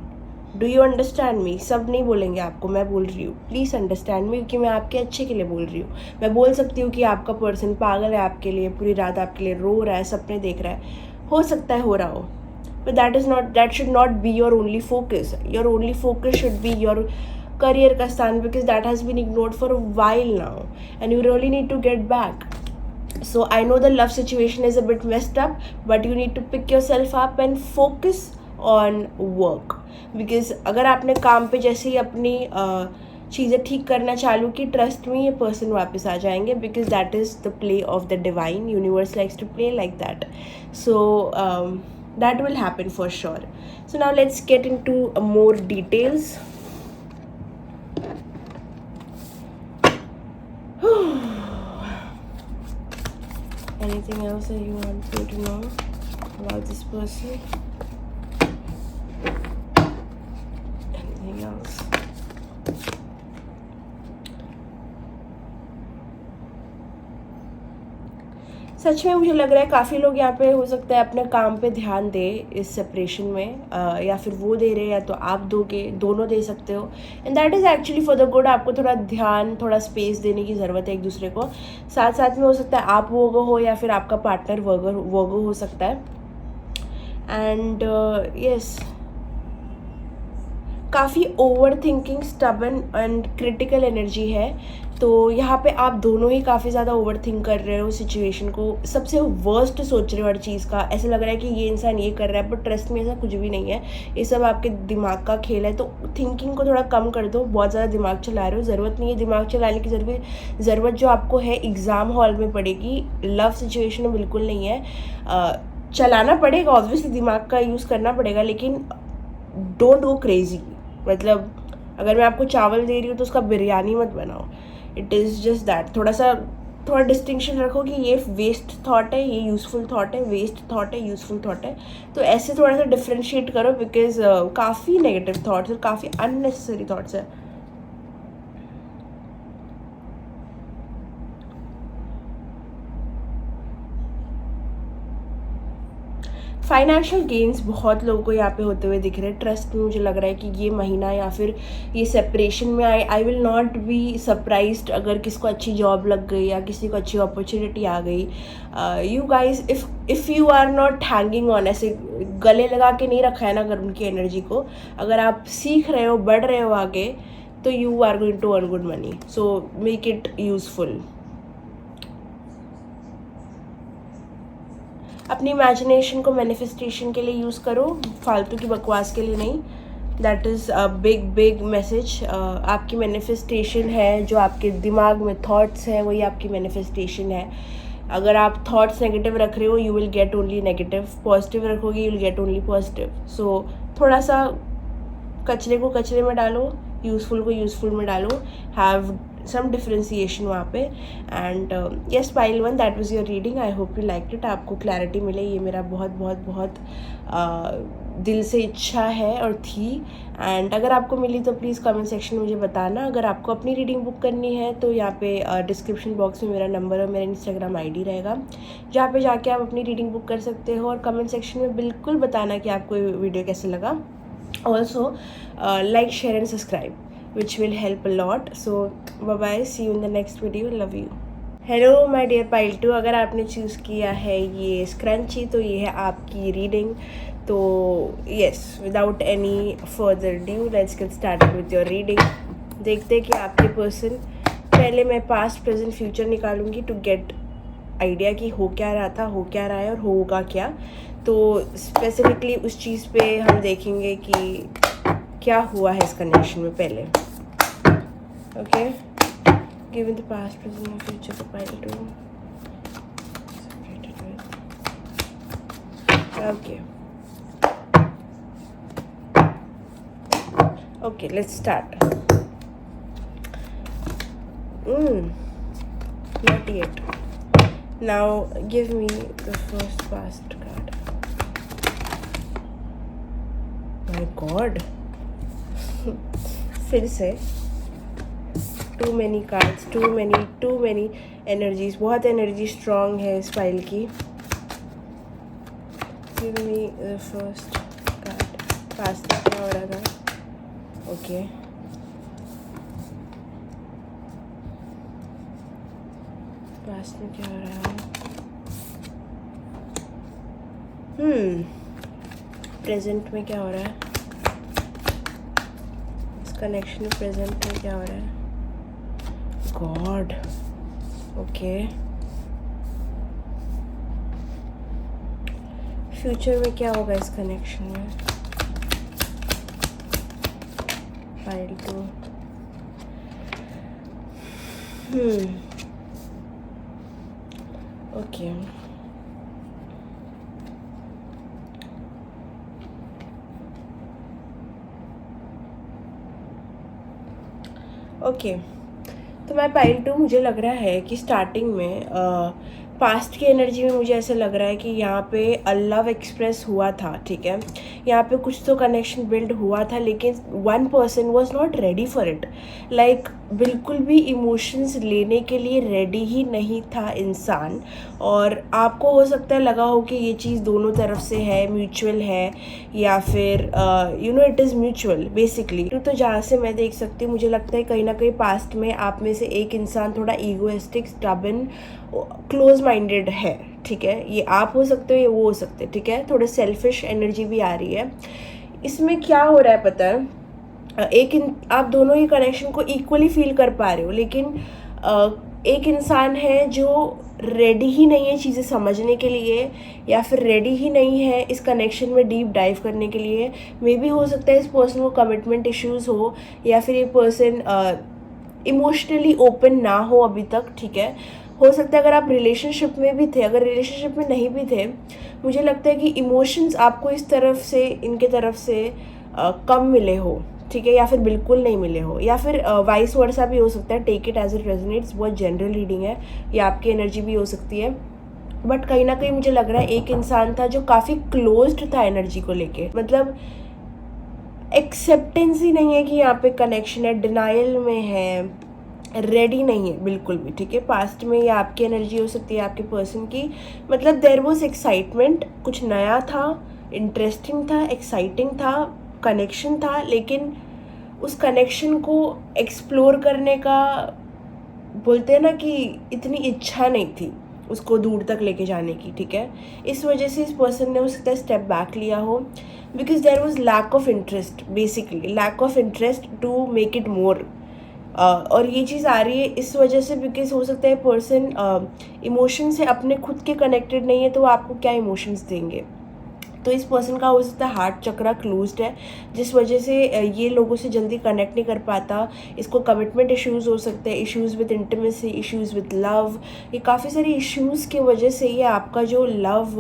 Do you understand me? सब नहीं बोलेंगे आपको, मैं बोल रही हूँ, प्लीज़ अंडरस्टैंड मी, क्योंकि मैं आपके अच्छे के लिए बोल रही हूँ। मैं बोल सकती हूँ कि आपका पर्सन पागल है आपके लिए, पूरी रात आपके लिए रो रहा है, सपने देख रहा है, हो सकता है हो रहा हो, but that should not be your only focus. Your only focus should be your career का स्थान, because that has been ignored for a while now and you really need to get back. So I know the love situation is a bit messed up, but you need to pick yourself up and focus on work. Because अगर आपने काम पे जैसे ही अपनी चीज़ें ठीक करना चालू की, ट्रस्ट में ये पर्सन वापस आ जाएंगे, because that is the play of the divine. Universe likes to play like that. So that will happen for sure. So now let's get into more details. Anything else that you want me to know about this person? Anything else? सच में मुझे लग रहा है काफ़ी लोग यहाँ पे हो सकता है अपने काम पे ध्यान दे इस सेपरेशन में, या फिर वो दे रहे हैं या तो आप दोगे, दोनों दे सकते हो. And that is actually for the good. आपको थोड़ा ध्यान, थोड़ा स्पेस देने की ज़रूरत है एक दूसरे को. साथ साथ में हो सकता है आप वर्गो हो या फिर आपका पार्टनर वर्गो हो सकता है. एंड यस, काफ़ी over thinking, stubborn and critical energy है. तो यहाँ पे आप दोनों ही काफ़ी ज़्यादा ओवर थिंक कर रहे हो सिचुएशन को, सबसे वर्स्ट सोच रहे हो हर चीज़ का. ऐसा लग रहा है कि ये इंसान ये कर रहा है, बट ट्रस्ट में ऐसा कुछ भी नहीं है. ये सब आपके दिमाग का खेल है. तो थिंकिंग को थोड़ा कम कर दो. बहुत ज़्यादा दिमाग चला रहे हो, ज़रूरत नहीं है दिमाग चलाने की. ज़रूरत जो आपको है एग्ज़ाम हॉल में पड़ेगी, लव सिचुएशन में बिल्कुल नहीं है. चलाना पड़ेगा, ऑब्वियसली दिमाग का यूज़ करना पड़ेगा, लेकिन डोंट गो क्रेजी. मतलब अगर मैं आपको चावल दे रही हूँ तो उसका बिरयानी मत बनाओ. It is just that. थोड़ा डिस्टिंक्शन रखो कि ये वेस्ट थॉट है, ये यूज़फुल थॉट है. वेस्ट थॉट है, यूज़फुल थॉट है. तो ऐसे थोड़ा सा डिफ्रेंशिएट करो, बिकॉज काफ़ी नेगेटिव थॉट्स और काफ़ी अननेसेसरी थॉट्स है. फाइनेंशियल गेन्स बहुत लोगों को यहाँ पे होते हुए दिख रहे हैं. ट्रस्ट में मुझे लग रहा है कि ये महीना या फिर ये सेपरेशन में I will not be surprised अगर किसको अच्छी जॉब लग गई या किसी को अच्छी अपॉर्चुनिटी आ गई. You guys, if you are not hanging on, ऐसे गले लगा के नहीं रखा है ना अगर उनकी एनर्जी को, अगर आप सीख रहे हो, बढ़ रहे हो आगे, तो you are going to earn good money. So make it useful. अपनी इमेजिनेशन को मैनिफेस्टेशन के लिए यूज़ करो, फालतू की बकवास के लिए नहीं. That is a big big message. आपकी मैनिफेस्टेशन है, जो आपके दिमाग में थॉट्स हैं वही आपकी मैनिफेस्टेशन है. अगर आप थॉट्स नेगेटिव रख रहे हो, you will get only negative. Positive रखोगे, you will get only positive. So थोड़ा सा कचरे को कचरे में डालो, यूज़फुल को यूज़फुल में डालो. हैव some differentiation वहाँ पे. And yes, pile 1, that was your reading. I hope you liked it. आपको क्लैरिटी मिले, ये मेरा बहुत बहुत बहुत दिल से इच्छा है और थी. एंड अगर आपको मिली तो प्लीज़ कमेंट सेक्शन में मुझे बताना. अगर आपको अपनी रीडिंग बुक करनी है तो यहाँ पे डिस्क्रिप्शन बॉक्स में मेरा नंबर और मेरा इंस्टाग्राम आईडी रहेगा, जहाँ पे जाके आप अपनी रीडिंग बुक कर सकते हो. और कमेंट सेक्शन में बिल्कुल बताना कि आपको ये वीडियो कैसे लगा. Also like, share and subscribe, which will help a lot. So bye bye, see you in the next video. Love you. Hello my dear pile 2. अगर आपने चूज़ किया है ये स्क्रंची तो ये है आपकी रीडिंग. तो yes, without any further due let's get started with your reading. देखते हैं कि आपके पर्सन, पहले मैं पास्ट प्रेजेंट फ्यूचर निकालूंगी टू गेट आइडिया कि हो क्या रहा था, हो क्या रहा है और होगा क्या. तो स्पेसिफिकली उस चीज़ पे हम देखेंगे कि क्या हुआ है इस कनेक्शन में पहले. Okay, given the past present and future for pile 2. Okay okay, let's start. Not yet. Now give me the first past card. My god, फिर से too many cards, too many energies. बहुत energy strong है इस file की. Give me the first card. Past में क्या हो रहा था? ओके, पास्ट में क्या हो रहा है? प्रेजेंट में क्या हो रहा है? कनेक्शन में प्रेजेंट में क्या हो रहा है? गॉड. ओके, फ्यूचर में क्या होगा इस कनेक्शन में? फाइल 2. ओके। ओके, तो मैं पाइल 2 मुझे लग रहा है कि स्टार्टिंग में पास्ट की एनर्जी में मुझे ऐसा लग रहा है कि यहाँ पे लव एक्सप्रेस हुआ था, ठीक है। यहाँ पे कुछ तो कनेक्शन बिल्ड हुआ था, लेकिन one person was not ready for it. Like बिल्कुल भी इमोशंस लेने के लिए रेडी ही नहीं था इंसान। और आपको हो सकता है लगा हो कि ये चीज़ दोनों तरफ से है, म्यूचुअल है, या फिर इट इज़ म्यूचुअल बेसिकली। तो जहाँ से मैं देख सकती हूँ, मुझे लगता है कहीं ना कहीं पास्ट में आप में से एक इंसान थोड़ा ईगोइस्टिक, स्टबन, क्लोज माइंडेड है, ठीक है। ये आप हो सकते हो, ये वो हो सकते हैं, ठीक है। थोड़ा सेल्फिश एनर्जी भी आ रही है। इसमें क्या हो रहा है पता है, आप दोनों ही कनेक्शन को इक्वली फील कर पा रहे हो, लेकिन एक इंसान है जो रेडी ही नहीं है चीज़ें समझने के लिए, या फिर रेडी ही नहीं है इस कनेक्शन में डीप डाइव करने के लिए। मे बी हो सकता है इस पर्सन को कमिटमेंट इश्यूज़ हो, या फिर ये पर्सन इमोशनली ओपन ना हो अभी तक, ठीक है। हो सकता है अगर आप रिलेशनशिप में भी थे, अगर रिलेशनशिप में नहीं भी थे, मुझे लगता है कि इमोशंस आपको इस तरफ से, इनके तरफ से कम मिले हो, ठीक है, या फिर बिल्कुल नहीं मिले हो, या फिर वाइस वर्सा भी हो सकता है। Take it as it resonates, बहुत जनरल रीडिंग है, ये आपकी एनर्जी भी हो सकती है। बट कहीं ना कहीं मुझे लग रहा है एक इंसान था जो काफ़ी क्लोज्ड था एनर्जी को लेके, मतलब एक्सेप्टेंस ही नहीं है कि यहाँ पे कनेक्शन है, डिनाइल में है, रेडी नहीं है बिल्कुल भी, ठीक है। पास्ट में ये आपकी एनर्जी हो सकती है, आपके पर्सन की। मतलब देयर वॉज एक्साइटमेंट, कुछ नया था, इंटरेस्टिंग था, एक्साइटिंग था, कनेक्शन था, लेकिन उस कनेक्शन को एक्सप्लोर करने का, बोलते हैं ना कि इतनी इच्छा नहीं थी उसको दूर तक लेके जाने की, ठीक है। इस वजह से इस पर्सन ने हो सकता है स्टेप बैक लिया हो, because there was lack of interest, basically lack of interest to make it more. और ये चीज़ आ रही है इस वजह से, बिकॉज हो सकता है पर्सन इमोशन से अपने खुद के कनेक्टेड नहीं है, तो वो आपको क्या इमोशंस देंगे। तो इस पर्सन का हो सकता है हार्ट चक्रा क्लोज्ड है, जिस वजह से ये लोगों से जल्दी कनेक्ट नहीं कर पाता। इसको कमिटमेंट इश्यूज़ हो सकते हैं, issues with intimacy, issues with love, ये काफ़ी सारी इश्यूज़ की वजह से ये आपका जो लव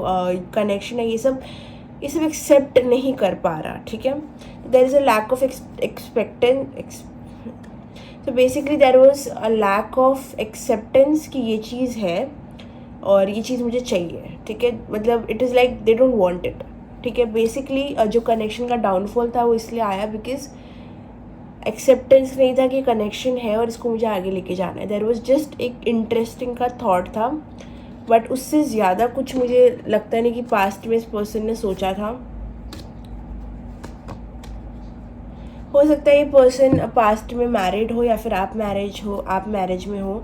कनेक्शन है, ये सब एक्सेप्ट नहीं कर पा रहा, ठीक है। There is a lack of expectance, तो basically there was a lack of acceptance कि ये चीज़ है और ये चीज़ मुझे चाहिए, ठीक है। मतलब it is like they don't want it, ठीक है। बेसिकली जो कनेक्शन का डाउनफॉल था वो इसलिए आया बिकॉज एक्सेप्टेंस नहीं था कि कनेक्शन है और इसको मुझे आगे लेके जाना है। देयर वॉज जस्ट एक इंटरेस्टिंग का थॉट था, बट उससे ज़्यादा कुछ मुझे लगता नहीं कि पास्ट में इस पर्सन ने सोचा था। हो सकता है ये पर्सन पास्ट में मैरिड हो, या फिर आप मैरिज में हो,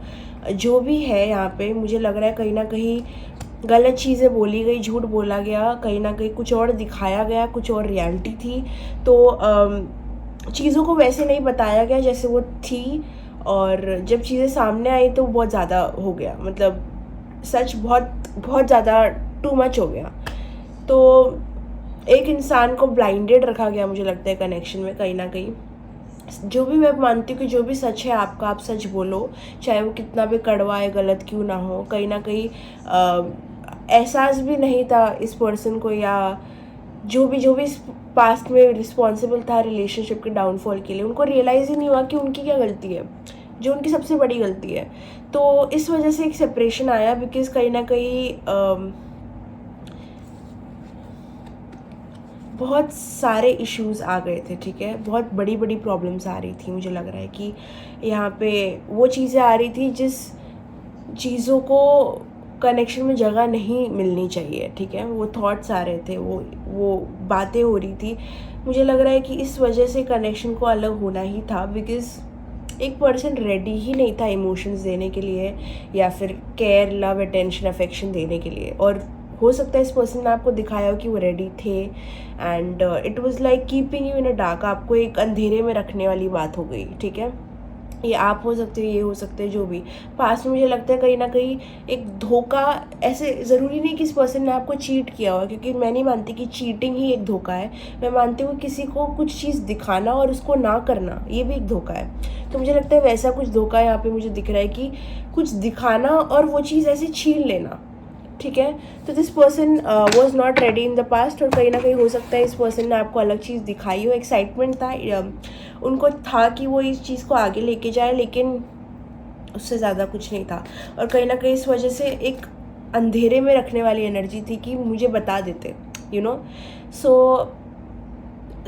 जो भी है यहाँ पे मुझे लग रहा है कहीं ना कहीं गलत चीज़ें बोली गई, झूठ बोला गया, कहीं ना कहीं कुछ और दिखाया गया, कुछ और रियलिटी थी। तो चीज़ों को वैसे नहीं बताया गया जैसे वो थी, और जब चीज़ें सामने आई तो बहुत ज़्यादा हो गया, मतलब सच बहुत बहुत ज़्यादा टू मच हो गया। तो एक इंसान को ब्लाइंडेड रखा गया मुझे लगता है कनेक्शन में कहीं ना कहीं। जो भी मैं मानती हूँ कि जो भी सच है आपका, आप सच बोलो, चाहे वो कितना भी कड़वा है, गलत क्यों ना हो। कहीं ना कहीं एहसास भी नहीं था इस पर्सन को, या जो भी पास्ट में रिस्पॉन्सिबल था रिलेशनशिप के डाउनफॉल के लिए, उनको रियलाइज़ ही नहीं हुआ कि उनकी क्या गलती है, जो उनकी सबसे बड़ी गलती है। तो इस वजह से एक सेपरेशन आया, बिकॉज कहीं ना कहीं बहुत सारे इश्यूज़ आ गए थे, ठीक है। बहुत बड़ी बड़ी प्रॉब्लम्स आ रही थी। मुझे लग रहा है कि यहाँ पे वो चीज़ें आ रही थी जिस चीज़ों को कनेक्शन में जगह नहीं मिलनी चाहिए, ठीक है। वो थॉट्स आ रहे थे, वो बातें हो रही थी। मुझे लग रहा है कि इस वजह से कनेक्शन को अलग होना ही था, बिकॉज एक पर्सन रेडी ही नहीं था इमोशंस देने के लिए, या फिर केयर, लव, अटेंशन, अफेक्शन देने के लिए। और हो सकता है इस पर्सन ने आपको दिखाया हो कि वो रेडी थे, and it was like keeping you in a dark, आपको एक अंधेरे में रखने वाली बात हो गई, ठीक है। ये आप हो सकते हो, ये हो सकते हैं, जो भी पास्ट में मुझे लगता है कहीं ना कहीं एक धोखा, ऐसे ज़रूरी नहीं कि इस पर्सन ने आपको चीट किया हो, क्योंकि मैं नहीं मानती कि चीटिंग ही एक धोखा है। मैं मानती हूँ किसी को कुछ चीज़ दिखाना और उसको ना करना, ये भी एक धोखा है। तो मुझे लगता है वैसा कुछ धोखा यहाँ पे मुझे दिख रहा है कि कुछ दिखाना और वो चीज़ ऐसे छीन लेना, ठीक है। तो this person was not ready in the past, और कहीं ना कहीं हो सकता है इस पर्सन ने आपको अलग चीज़ दिखाई हो, एक्साइटमेंट था, उनको था कि वो इस चीज़ को आगे लेके जाए, लेकिन उससे ज़्यादा कुछ नहीं था। और कहीं ना कहीं इस वजह से एक अंधेरे में रखने वाली एनर्जी थी कि मुझे बता देते, यू नो। सो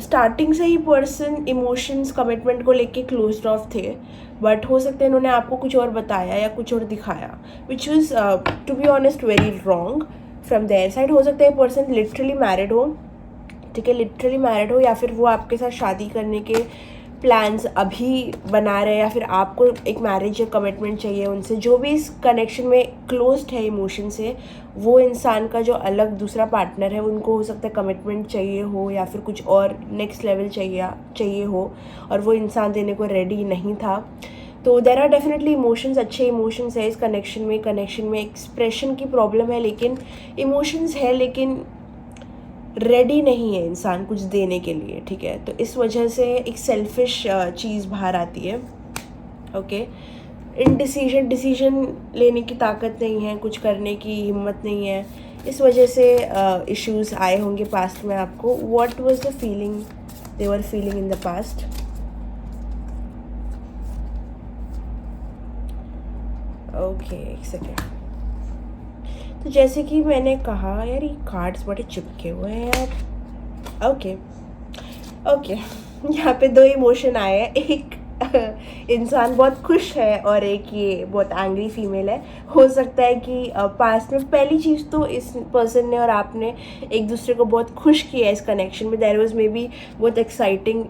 स्टार्टिंग से ही पर्सन इमोशंस कमिटमेंट को लेके क्लोज्ड ऑफ थे, बट हो सकता है इन्होंने आपको कुछ और बताया या कुछ और दिखाया, which is to be honest very wrong from their side. हो सकता है पर्सन लिटरली मैरिड हो, ठीक है, लिटरली मैरिड हो, या फिर वो आपके साथ शादी करने के प्लान्स अभी बना रहे हैं, या फिर आपको एक मैरिज या कमिटमेंट चाहिए उनसे। जो भी इस कनेक्शन में क्लोज्ड है इमोशन से, वो इंसान का जो अलग दूसरा पार्टनर है, उनको हो सकता है कमिटमेंट चाहिए हो, या फिर कुछ और नेक्स्ट लेवल चाहिए हो, और वो इंसान देने को रेडी नहीं था। तो देर आर डेफिनेटली इमोशंस, अच्छे इमोशंस है इस कनेक्शन में एक्सप्रेशन की प्रॉब्लम है, लेकिन इमोशंस है, लेकिन रेडी नहीं है इंसान कुछ देने के लिए, ठीक है। तो इस वजह से एक सेल्फिश चीज़ बाहर आती है, ओके। डिसीजन लेने की ताकत नहीं है, कुछ करने की हिम्मत नहीं है, इस वजह से इश्यूज आए होंगे पास्ट में आपको। What was the feeling they were feeling in the past? Okay, एक सेकेंड। तो जैसे कि मैंने कहा यार, ये कार्ड्स बड़े चिपके हुए हैं यार। ओके, यहाँ पे दो इमोशन आए हैं, एक इंसान बहुत खुश है और एक ये बहुत एंग्री फीमेल है। हो सकता है कि पास्ट में पहली चीज़ तो इस पर्सन ने और आपने एक दूसरे को बहुत खुश किया है इस कनेक्शन में। देयर वाज मे बी बहुत एक्साइटिंग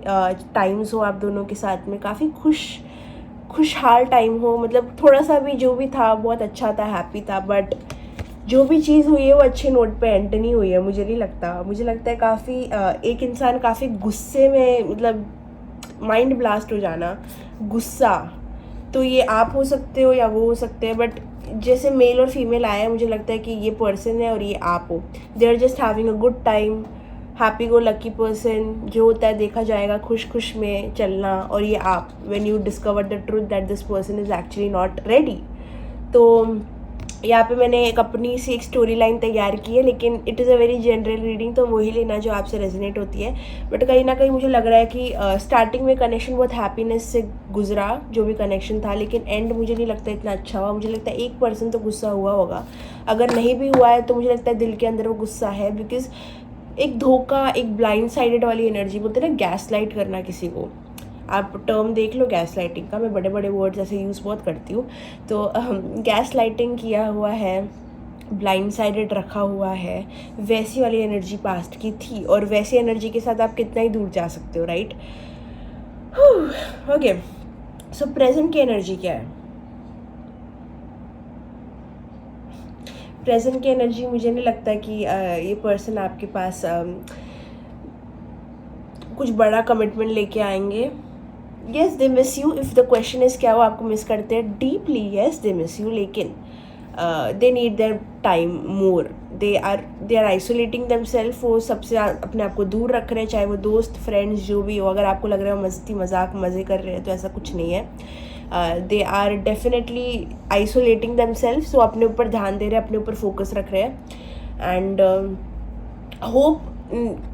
टाइम्स हो आप दोनों के साथ में, काफ़ी खुशहाल टाइम हो, मतलब थोड़ा सा भी जो भी था बहुत अच्छा था, हैप्पी था, बट जो भी चीज़ हुई है वो अच्छे नोट पे एंड नहीं हुई है, मुझे नहीं लगता। मुझे लगता है काफ़ी एक इंसान काफ़ी गुस्से में, मतलब माइंड ब्लास्ट हो जाना, गुस्सा, तो ये आप हो सकते हो या वो हो सकते हैं, बट जैसे मेल और फीमेल आया है, मुझे लगता है कि ये पर्सन है और ये आप हो। They are just having a good time, happy go lucky person, जो होता है देखा जाएगा, खुश में चलना। और ये आप, when you discover the truth that this person is actually not ready. तो यहाँ पे मैंने एक अपनी सी एक स्टोरी लाइन तैयार की है, लेकिन it is a very general reading, तो वही लेना जो आपसे रेजोनेट होती है। बट कहीं ना कहीं मुझे लग रहा है कि स्टार्टिंग में कनेक्शन बहुत हैप्पीनेस से गुजरा, जो भी कनेक्शन था, लेकिन एंड मुझे नहीं लगता इतना अच्छा हुआ। मुझे लगता है एक पर्सन तो गुस्सा हुआ होगा, अगर नहीं भी हुआ है तो मुझे लगता है दिल के अंदर वो गुस्सा है, बिकॉज एक धोखा, एक ब्लाइंड साइडेड वाली एनर्जी, बोलते हैं ना गैस लाइट करना किसी को, आप टर्म देख लो गैस लाइटिंग का, मैं बड़े बड़े वर्ड्स ऐसे यूज़ बहुत करती हूँ। तो गैस लाइटिंग किया हुआ है, ब्लाइंड साइडेड रखा हुआ है, वैसी वाली एनर्जी पास्ट की थी, और वैसी एनर्जी के साथ आप कितना ही दूर जा सकते हो, राइट। ओके, सो प्रेजेंट की एनर्जी क्या है? प्रेजेंट की एनर्जी मुझे नहीं लगता कि ये पर्सन आपके पास कुछ बड़ा कमिटमेंट लेके आएंगे। Yes they miss you, if the question is क्या वो आपको मिस करते हैं deeply, yes they miss you, लेकिन they need their time more, they are isolating themselves, वो सबसे अपने आप को दूर रख रहे हैं, चाहे वो दोस्त फ्रेंड्स जो भी हो। अगर आपको लग रहा है मस्ती मजाक मज़े कर रहे हैं, तो ऐसा कुछ नहीं है। They are definitely isolating themselves, वो अपने ऊपर ध्यान दे रहे हैं, अपने ऊपर फोकस रख रहे हैं। एंड होप,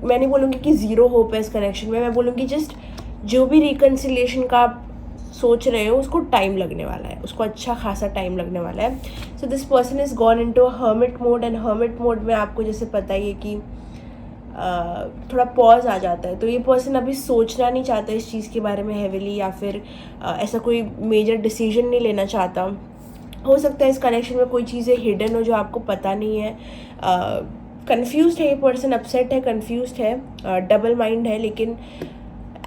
मैं नहीं बोलूँगी कि ज़ीरो होप है इस कनेक्शन में, मैं बोलूँगी जस्ट जो भी रिकन्सिलिएशन का आप सोच रहे हो उसको टाइम लगने वाला है, उसको अच्छा खासा टाइम लगने वाला है। So this person is gone into a hermit mode, and hermit mode में आपको जैसे पता ही है कि थोड़ा पॉज आ जाता है। तो ये पर्सन अभी सोचना नहीं चाहता इस चीज़ के बारे में हैविली, या फिर ऐसा कोई मेजर डिसीजन नहीं लेना चाहता। हो सकता है इस कनेक्शन में कोई चीज़ें हिडन हो जो आपको पता नहीं है। कंफ्यूज्ड है ये पर्सन, अपसेट है, कंफ्यूज्ड है, डबल माइंड है, लेकिन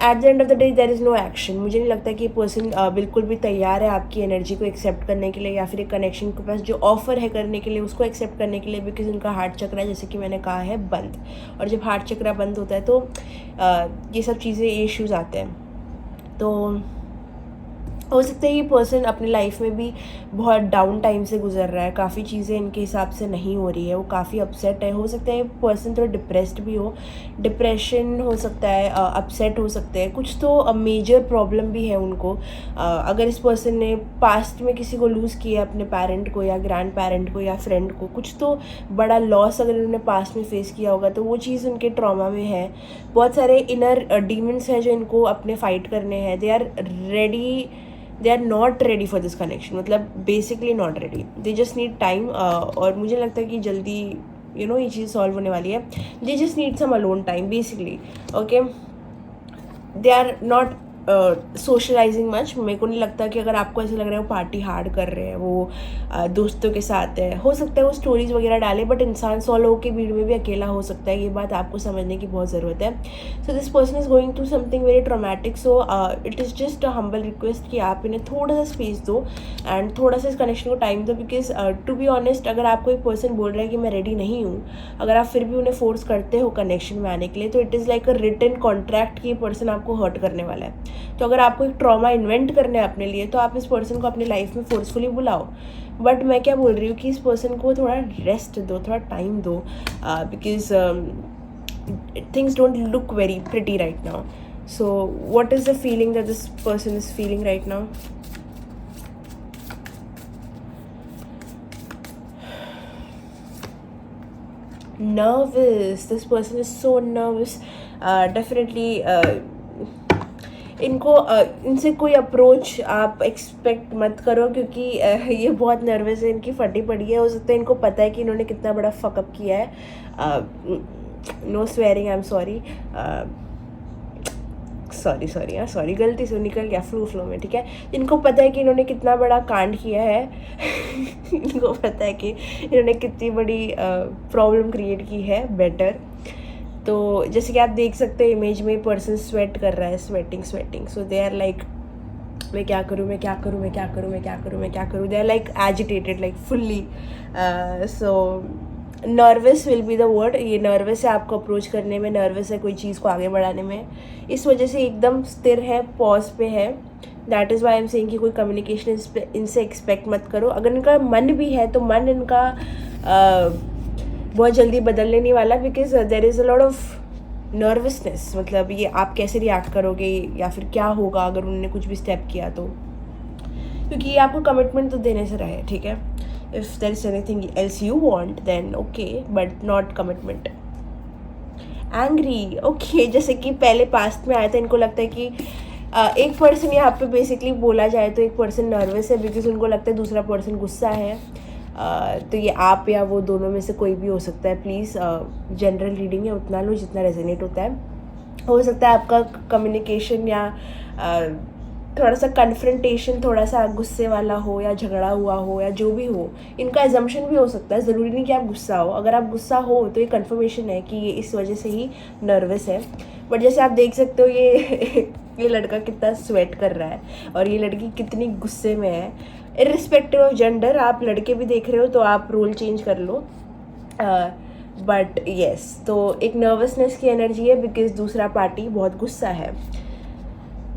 at the end of the day there is no action. मुझे नहीं लगता कि ये पर्सन बिल्कुल भी तैयार है आपकी एनर्जी को एक्सेप्ट करने के लिए, या फिर एक कनेक्शन के पास जो ऑफर है करने के लिए उसको एक्सेप्ट करने के लिए, बिकॉज उनका हार्ट चक्रा, जैसे कि मैंने कहा है, बंद। और जब हार्ट चक्रा बंद होता है तो ये सब चीज़ें, ये इश्यूज़ आते हैं। तो हो सकता है ये पर्सन अपनी लाइफ में भी बहुत डाउन टाइम से गुजर रहा है, काफ़ी चीज़ें इनके हिसाब से नहीं हो रही है, वो काफ़ी अपसेट है। हो सकता है ये पर्सन थोड़ा डिप्रेस्ड भी हो, डिप्रेशन हो सकता है, अपसेट हो सकते हैं, कुछ तो मेजर प्रॉब्लम भी है उनको। अगर इस पर्सन ने पास्ट में किसी को लूज़ किया, अपने पेरेंट को या ग्रैंड पेरेंट को या फ्रेंड को, कुछ तो बड़ा लॉस अगर उन्होंने पास्ट में फेस किया होगा तो वो चीज़ उनके ट्रॉमा में है। बहुत सारे इनर डीमंस हैं जो इनको अपने फाइट करने हैं। They are not ready for this connection, मतलब basically not ready, they just need time. और मुझे लगता है कि जल्दी ये चीज़ सॉल्व होने वाली है। They just need some alone time basically. Okay, they are not socialising much. मेरे को नहीं लगता कि अगर आपको ऐसा लग रहा है वो पार्टी हार्ड कर रहे हैं, वो दोस्तों के साथ है, हो सकता है वो स्टोरीज वगैरह डाले, बट इंसान 100 लोगों की भीड़ में भी अकेला हो सकता है। ये बात आपको समझने की बहुत ज़रूरत है। So this person is going through something very traumatic. So it is just a humble request कि आप इन्हें थोड़ा सा स्पेस दो एंड थोड़ा सा इस कनेक्शन को टाइम दो। बिकॉज टू बी ऑनेस्ट, अगर आपको एक पर्सन बोल रहा है कि मैं रेडी नहीं हूँ, अगर आप फिर भी उन्हें फोर्स करते हो कनेक्शन में आने के लिए, तो it is like a written contract कि ये पर्सन आपको हर्ट करने वाला है। तो अगर आपको एक ट्रॉमा इन्वेंट करना है अपने लिए, तो आप इस पर्सन को अपनी लाइफ में फोर्सफुली बुलाओ। बट मैं क्या बोल रही हूँ कि इस पर्सन को थोड़ा रेस्ट दो, थोड़ा टाइम दो, because things don't look very pretty right now. So what is the feeling that this person is feeling right now? Nervous, this person is so nervous. Definitely इनसे कोई अप्रोच आप expect मत करो, क्योंकि ये बहुत नर्वस है, इनकी फटी पड़ी है। हो सकता है इनको पता है कि इन्होंने कितना बड़ा फकअप किया है। No swearing, I am sorry, sorry गलती से निकल गया फ्लो में, ठीक है। इनको पता है कि इन्होंने कितना बड़ा कांड किया है इनको पता है कि इन्होंने कितनी बड़ी प्रॉब्लम क्रिएट की है। बेटर तो जैसे कि आप देख सकते हैं इमेज में पर्सन स्वेट कर रहा है, sweating. So they are like, मैं क्या करूँ, they are like agitated, like fully. So nervous will be the word. ये नर्वस है आपको अप्रोच करने में, नर्वस है कोई चीज़ को आगे बढ़ाने में, इस वजह से एकदम स्थिर है, पॉज पे है। That is Y I am saying कि कोई कम्युनिकेशन इनसे एक्सपेक्ट मत करो। अगर इनका मन भी है तो मन इनका बहुत जल्दी बदलने नहीं वाला, because there is a lot of nervousness. मतलब ये आप कैसे रिएक्ट करोगे या फिर क्या होगा अगर उन्होंने कुछ भी स्टेप किया तो, क्योंकि ये आपको कमिटमेंट तो देने से रहे, ठीक है। If there is anything else you want then okay, but not commitment. Angry, okay, जैसे कि पहले पास्ट में आया था, इनको लगता है कि एक पर्सन यहाँ पे बेसिकली बोला जाए तो एक पर्सन नर्वस है बिकॉज उनको लगता है दूसरा पर्सन गुस्सा है। तो ये आप या वो दोनों में से कोई भी हो सकता है। प्लीज़ जनरल रीडिंग है, उतना लो जितना रेजोनेट होता है। हो सकता है आपका कम्युनिकेशन या थोड़ा सा कन्फ्रंटेशन थोड़ा सा गुस्से वाला हो या झगड़ा हुआ हो या जो भी हो, इनका एजम्पशन भी हो सकता है। ज़रूरी नहीं कि आप गुस्सा हो। अगर आप गुस्सा हो तो ये कन्फर्मेशन है कि ये इस वजह से ही नर्वस है। बट जैसे आप देख सकते हो ये लड़का कितना स्वेट कर रहा है और ये लड़की कितनी गुस्से में है। इर्रिस्पेक्टिव ऑफ जेंडर, आप लड़के भी देख रहे हो तो आप रोल चेंज कर लो। बट येस, तो एक नर्वसनेस की एनर्जी है बिकॉज दूसरा पार्टी बहुत गुस्सा है।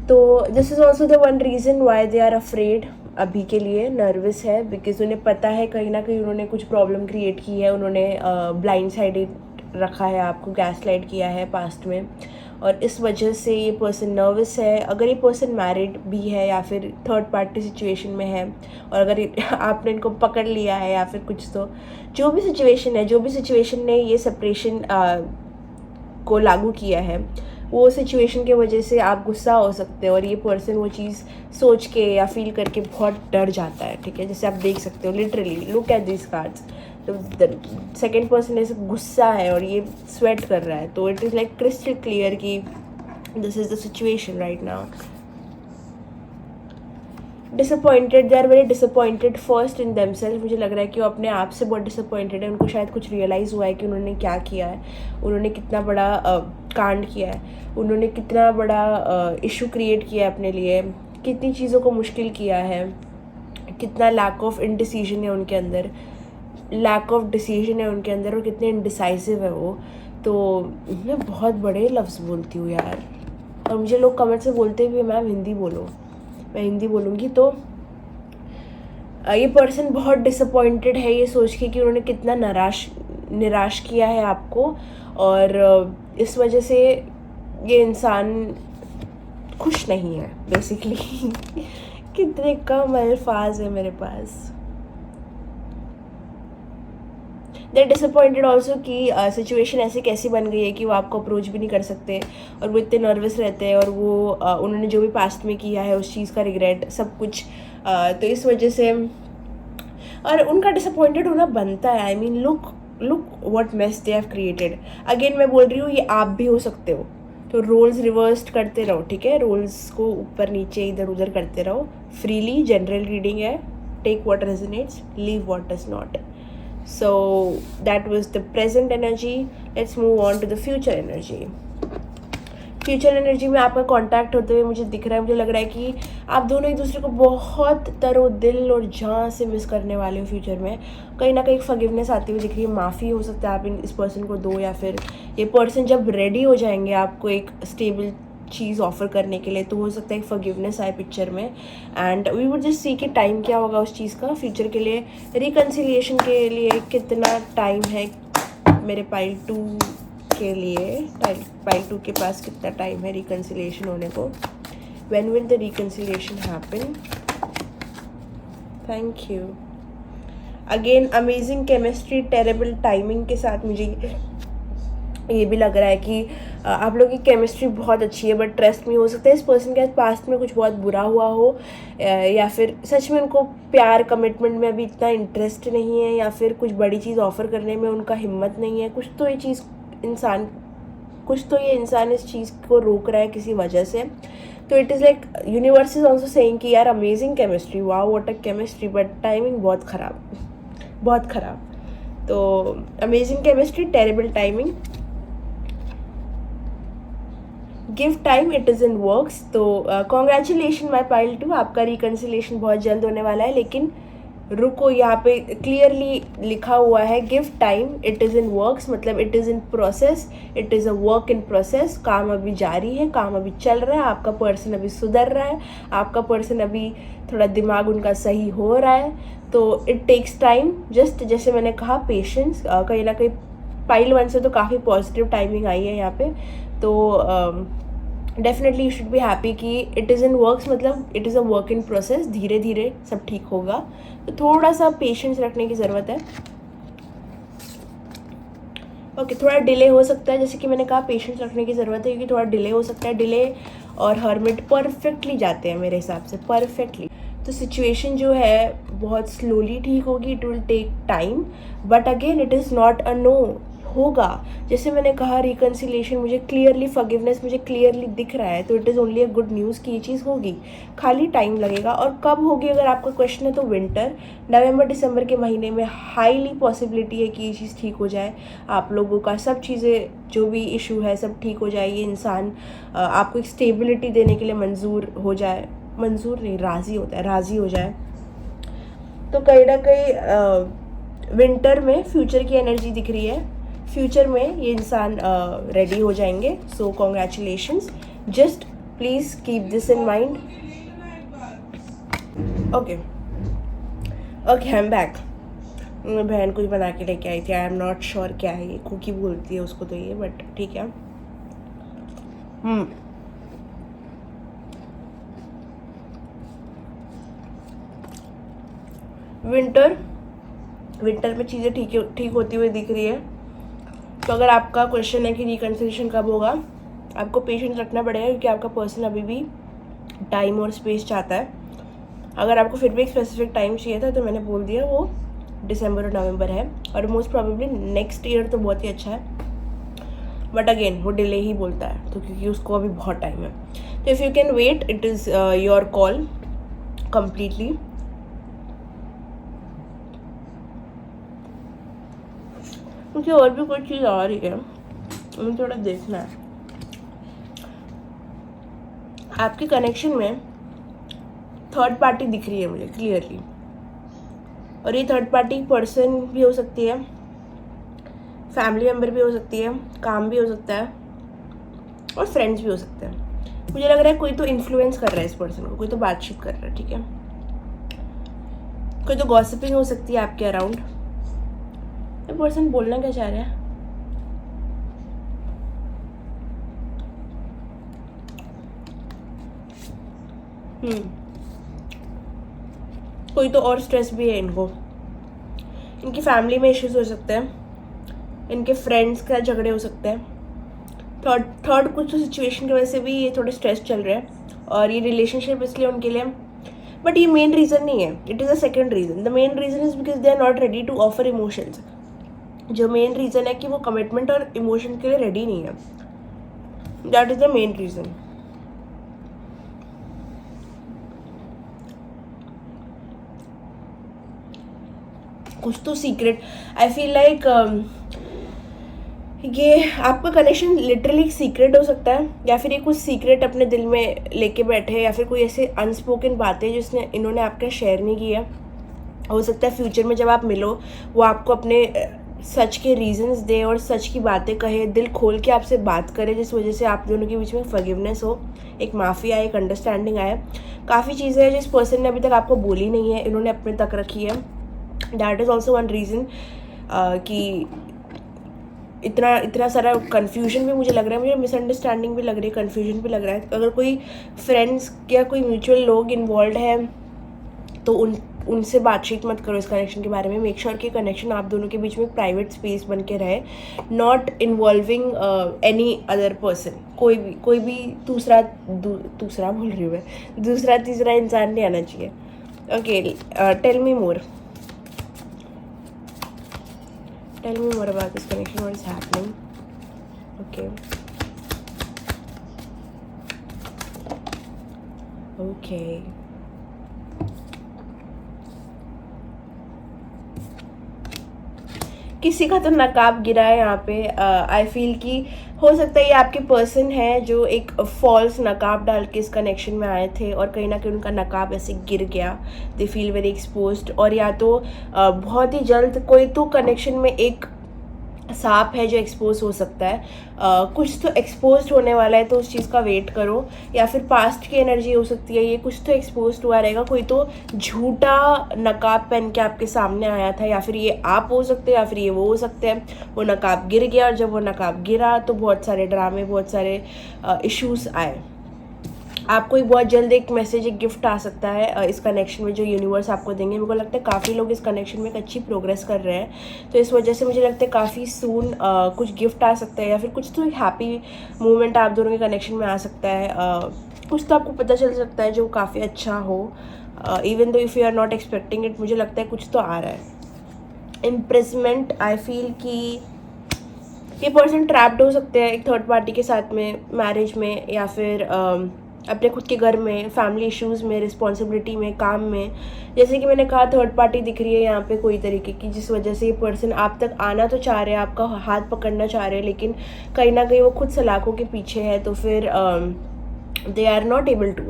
तो this is also the one reason why they are afraid. अभी के लिए नर्वस है बिकॉज उन्हें पता है कहीं ना कहीं उन्होंने कुछ प्रॉब्लम क्रिएट की है, उन्होंने ब्लाइंड साइडेड रखा है, आपको गैस लाइट किया है पास्ट में, और इस वजह से ये पर्सन नर्वस है। अगर ये पर्सन मैरिड भी है या फिर थर्ड पार्टी सिचुएशन में है, और अगर आपने इनको पकड़ लिया है या फिर कुछ, तो जो भी सिचुएशन ने ये सेपरेशन को लागू किया है, वो सिचुएशन के वजह से आप गुस्सा हो सकते हो और ये पर्सन वो चीज़ सोच के या फील करके बहुत डर जाता है, ठीक है। जैसे आप देख सकते हो, literally look at this cards, तो सेकेंड पर्सन ऐसे गुस्सा है और ये स्वेट कर रहा है, तो it is like crystal clear कि this is the situation right now. Disappointed, they are very disappointed first in themselves. मुझे लग रहा है कि वो अपने आप से बहुत डिसअपॉइंटेड है। उनको शायद कुछ रियलाइज़ हुआ है कि उन्होंने क्या किया है, उन्होंने कितना बड़ा कांड किया है, उन्होंने कितना बड़ा इशू क्रिएट किया है अपने लिए, कितनी चीज़ों को मुश्किल किया है, कितना लैक ऑफ इनडिसीजन है उनके अंदर, और कितने इनडिसाइसिव है वो। तो मैं बहुत बड़े लफ्ज़ बोलती हूँ यार, और मुझे लोग कमेंट से बोलते भी मैम हिंदी बोलो। मैं हिंदी बोलूँगी तो ये पर्सन बहुत डिसअपॉइंटेड है ये सोच के कि उन्होंने कितना निराश किया है आपको, और इस वजह से ये इंसान खुश नहीं है बेसिकली। कितने कम अल्फाज है मेरे पास। दे डिसअपॉइंटेड ऑल्सो कि सिचुएशन ऐसे कैसी बन गई है कि वो आपको अप्रोच भी नहीं कर सकते, और वो इतने नर्वस रहते हैं, और वो उन्होंने जो भी पास्ट में किया है उस चीज़ का रिग्रेट सब कुछ, तो इस वजह से और उनका डिसअपॉइंटेड होना बनता है। I mean look what mess they have created. Again मैं बोल रही हूँ ये आप भी हो सकते हो, तो रोल्स रिवर्स्ड करते रहो, ठीक है, रोल्स को ऊपर नीचे इधर उधर करते रहो फ्रीली। जनरल रीडिंग है, take what resonates, leave what does not. So that was the present energy. Let's move on to the future energy. Future energy में आपका कांटेक्ट होते हुए मुझे दिख रहा है, मुझे लग रहा है कि आप दोनों एक दूसरे को बहुत दिल और जान से मिस करने वाले हो। फ्यूचर में कहीं ना कहीं फॉरगिवनेस आती हुई दिख रही है, माफ़ी हो सकता है आप इस पर्सन को दो, या फिर ये पर्सन जब रेडी हो जाएंगे आपको एक स्टेबल चीज़ ऑफर करने के लिए, तो हो सकता है एक फॉरगिवनेस आए पिक्चर में। And we would just see कि टाइम क्या होगा उस चीज़ का फ्यूचर के लिए, रिकन्सिलिएशन के लिए कितना टाइम है मेरे पाइल 2 के लिए। पाइल 2 के पास कितना टाइम है रिकन्सिलिएशन होने को। When will the reconciliation happen? Thank you. Again amazing chemistry, terrible timing के साथ मुझे ये भी लग रहा है कि आप लोगों की केमिस्ट्री बहुत अच्छी है, बट ट्रस्ट में हो सकता है इस पर्सन के पास्ट में कुछ बहुत बुरा हुआ हो, या फिर सच में उनको प्यार कमिटमेंट में अभी इतना इंटरेस्ट नहीं है, या फिर कुछ बड़ी चीज़ ऑफर करने में उनका हिम्मत नहीं है। कुछ तो ये इंसान इस चीज़ को रोक रहा है किसी वजह से। तो it is like universe is also saying कि यार amazing chemistry, wow what a chemistry, but timing बहुत ख़राब। तो amazing chemistry, terrible timing, give time, it is in works. तो कॉन्ग्रेचुलेशन माई पाइल 2, आपका रिकन्सिलेशन बहुत जल्द होने वाला है, लेकिन रुको, यहाँ पे क्लियरली लिखा हुआ है give time, it is in works, मतलब it is in process, it is a work in process. काम अभी जारी है, काम अभी चल रहा है, आपका पर्सन अभी सुधर रहा है, आपका पर्सन अभी थोड़ा दिमाग उनका सही हो रहा है। तो इट टेक्स टाइम, जस्ट जैसे मैंने कहा पेशेंस। कहीं ना कहीं पाइल 1 से तो काफ़ी पॉजिटिव टाइमिंग आई है यहाँ पे, तो definitely you should be happy कि इट इज़ इन वर्क्स, मतलब it is a work in process, धीरे धीरे सब ठीक होगा। तो थोड़ा सा पेशेंस रखने की ज़रूरत है। ओके, थोड़ा डिले हो सकता है, जैसे कि मैंने कहा पेशेंस रखने की ज़रूरत है, क्योंकि थोड़ा डिले हो सकता है। डिले और हर्मिट परफेक्टली जाते हैं मेरे हिसाब से, परफेक्टली। तो सिचुएशन जो है बहुत स्लोली ठीक होगी, it will take time, but again it is not a no, होगा। जैसे मैंने कहा रिकन्सिलेशन मुझे क्लियरली, फॉरगिवनेस मुझे क्लियरली दिख रहा है, तो it is only a good news कि ये चीज़ होगी, खाली टाइम लगेगा। और कब होगी अगर आपका क्वेश्चन है तो विंटर, नवंबर दिसंबर के महीने में हाईली पॉसिबिलिटी है कि ये चीज़ ठीक हो जाए। आप लोगों का सब चीज़ें जो भी इशू है सब ठीक हो जाए, ये इंसान आपको एक स्टेबिलिटी देने के लिए राज़ी हो जाए। तो कहीं ना कहीं विंटर में फ्यूचर की एनर्जी दिख रही है, फ्यूचर में ये इंसान रेडी हो जाएंगे। सो congratulations, just please keep this in mind. Okay, I am back. मैं बहन कुछ बना के लेके आई थी, आई एम नॉट श्योर क्या है ये, कुकी बोलती है उसको तो ये, बट ठीक है। विंटर में चीज़ें ठीक होती हुई दिख रही है। तो अगर आपका क्वेश्चन है कि रिकन्सिलेशन कब होगा, आपको पेशेंस रखना पड़ेगा, क्योंकि आपका पर्सन अभी भी टाइम और स्पेस चाहता है। अगर आपको फिर भी एक स्पेसिफिक टाइम चाहिए था तो मैंने बोल दिया वो दिसंबर और नवंबर है, और मोस्ट प्रोबेबली नेक्स्ट ईयर तो बहुत ही अच्छा है, बट अगेन वो डिले ही बोलता है, तो क्योंकि उसको अभी बहुत टाइम है। तो if you can wait, it is your call completely. मुझे और भी कोई चीज़ आ रही है, मुझे थोड़ा देखना है। आपके कनेक्शन में थर्ड पार्टी दिख रही है मुझे क्लियरली, और ये थर्ड पार्टी पर्सन भी हो सकती है, फैमिली मेम्बर भी हो सकती है, काम भी हो सकता है, और फ्रेंड्स भी हो सकते हैं। मुझे लग रहा है कोई तो इन्फ्लुएंस कर रहा है इस पर्सन को, कोई तो बातचीत कर रहा है, ठीक है। कोई तो गॉसिपिंग हो सकती है आपके अराउंड। ये पर्सन बोलना क्या चाह रहा है? कोई तो और स्ट्रेस भी है इनको। इनकी फैमिली में इश्यूज हो सकते हैं, इनके फ्रेंड्स का झगड़े हो सकते हैं। थर्ड कुछ तो सिचुएशन की वजह से भी ये थोड़े स्ट्रेस चल रहे हैं और ये रिलेशनशिप इसलिए उनके लिए, बट ये मेन रीज़न नहीं है, it is a second reason. The main reason is because they are not ready to offer emotions. जो मेन रीज़न है कि वो कमिटमेंट और इमोशन के लिए रेडी नहीं है, that is the main reason. कुछ तो सीक्रेट, आई फील लाइक ये आपका कनेक्शन लिटरली एक सीक्रेट हो सकता है, या फिर ये कुछ सीक्रेट अपने दिल में लेके बैठे हैं, या फिर कोई ऐसे अनस्पोकन बातें जिसने इन्होंने आपका शेयर नहीं किया। हो सकता है फ्यूचर में जब आप मिलो वो आपको अपने सच के रीजंस दे और सच की बातें कहे, दिल खोल के आपसे बात करे, जिस वजह से आप दोनों के बीच में फॉरगिवनेस हो, एक माफ़ी आए, एक अंडरस्टैंडिंग आए। काफ़ी चीज़ें हैं जिस पर्सन ने अभी तक आपको बोली नहीं है, इन्होंने अपने तक रखी है। That is also one reason कि इतना सारा कन्फ्यूजन भी मुझे लग रहा है, मुझे मिसअंडरस्टैंडिंग भी लग रही है, कन्फ्यूजन भी लग रहा है। अगर कोई फ्रेंड्स या कोई म्यूचुअल लोग इन्वॉल्व है तो उनसे बातचीत मत करो इस कनेक्शन के बारे में। मेक श्योर कि कनेक्शन आप दोनों के बीच में प्राइवेट स्पेस बन के रहे, not involving any other person. कोई भी दूसरा बोल रही हूँ मैं, दूसरा तीसरा इंसान नहीं आना चाहिए। Okay, tell me more about this connection, what is happening? Okay. किसी का तो नकाब गिरा है यहाँ पे। आई फील कि हो सकता है ये आपके पर्सन है जो एक फॉल्स नकाब डाल के इस कनेक्शन में आए थे और कहीं ना कहीं उनका नकाब ऐसे गिर गया। दे फील वेरी एक्सपोज्ड, और या तो बहुत ही जल्द कोई तो कनेक्शन में एक सांप है जो एक्सपोज हो सकता है। कुछ तो एक्सपोज होने वाला है, तो उस चीज़ का वेट करो। या फिर पास्ट की एनर्जी हो सकती है, ये कुछ तो एक्सपोज हुआ रहेगा। कोई तो झूठा नकाब पहन के आपके सामने आया था, या फिर ये आप हो सकते हैं या फिर ये वो हो सकते हैं। वो नकाब गिर गया, और जब वो नकाब गिरा तो बहुत सारे ड्रामे, बहुत सारे इश्यूज आए। आपको एक बहुत जल्द एक मैसेज, एक गिफ्ट आ सकता है इस कनेक्शन में, जो यूनिवर्स आपको देंगे। मेरे को लगता है काफ़ी लोग इस कनेक्शन में एक अच्छी प्रोग्रेस कर रहे हैं, तो इस वजह से मुझे लगता है काफ़ी सून कुछ गिफ्ट आ सकता है, या फिर कुछ तो एक हैप्पी मोमेंट आप दोनों के कनेक्शन में आ सकता है। कुछ तो आपको पता चल सकता है जो काफ़ी अच्छा हो, even though if you are not expecting it. मुझे लगता है कुछ तो आ रहा है। इम्प्रेसमेंट, आई फील कि ये पर्सन ट्रैप्ड हो सकते हैं एक थर्ड पार्टी के साथ में, मैरिज में, या फिर अपने खुद के घर में, फैमिली इश्यूज़ में, रिस्पॉन्सिबिलिटी में, काम में। जैसे कि मैंने कहा, थर्ड पार्टी दिख रही है यहाँ पे कोई तरीके की, जिस वजह से ये पर्सन आप तक आना तो चाह रहे हैं, आपका हाथ पकड़ना चाह रहे हैं, लेकिन कहीं ना कहीं वो खुद सलाखों के पीछे है। तो फिर they are not able to,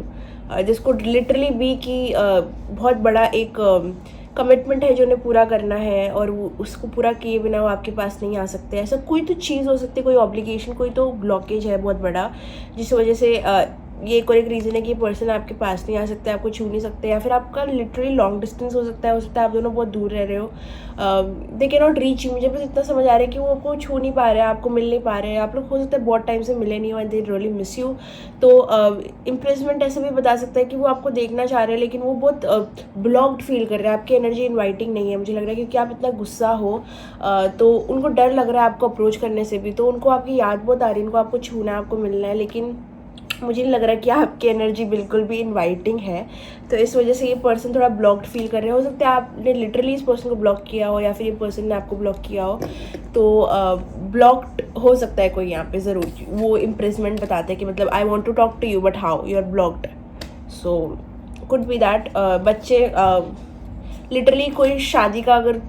this could literally be कि बहुत बड़ा एक कमिटमेंट है जो उन्हें पूरा करना है, और वो उसको पूरा किए बिना वो आपके पास नहीं आ सकते। ऐसा कोई तो चीज़ हो सकती है, कोई ऑब्लिगेशन, कोई तो ब्लॉकेज है बहुत बड़ा, जिस वजह से ये एक और एक रीज़न है कि पर्सन आपके पास नहीं आ सकते, आपको छू नहीं सकते, या फिर आपका लिटरली लॉन्ग डिस्टेंस हो सकता है आप दोनों बहुत दूर रह रहे हो। They can not reach you. मुझे बस इतना समझ आ रहा है कि वो आपको छू नहीं पा रहे हैं, आपको मिल नहीं पा रहे हैं। आप लोग हो सकता है बहुत टाइम से मिले नहीं हो, and they really miss you. तो इम्प्रेसमेंट ऐसे भी बता सकता है कि वो आपको देखना चाह रहे हैं, लेकिन वो बहुत ब्लॉक्ड फील कर रहे हैं, आपकी एनर्जी इन्वाइटिंग नहीं है। मुझे लग रहा है क्योंकि आप इतना गुस्सा हो, तो उनको डर लग रहा है आपको अप्रोच करने से भी। तो उनको आपकी याद बहुत आ रही है, उनको आपको छूना है, आपको मिलना है, लेकिन मुझे नहीं लग रहा कि आपकी एनर्जी बिल्कुल भी इनवाइटिंग है। तो इस वजह से ये पर्सन थोड़ा ब्लॉक्ड फील कर रहे हो सकता है आपने लिटरली इस पर्सन को ब्लॉक किया हो, या फिर ये पर्सन ने आपको ब्लॉक किया हो। तो ब्लॉक्ड हो सकता है कोई यहाँ पे ज़रूर। वो इम्प्रेसमेंट बताते हैं कि मतलब I want to talk to you but how, you are blocked. So could be that. बच्चे, लिटरली कोई शादी का, अगर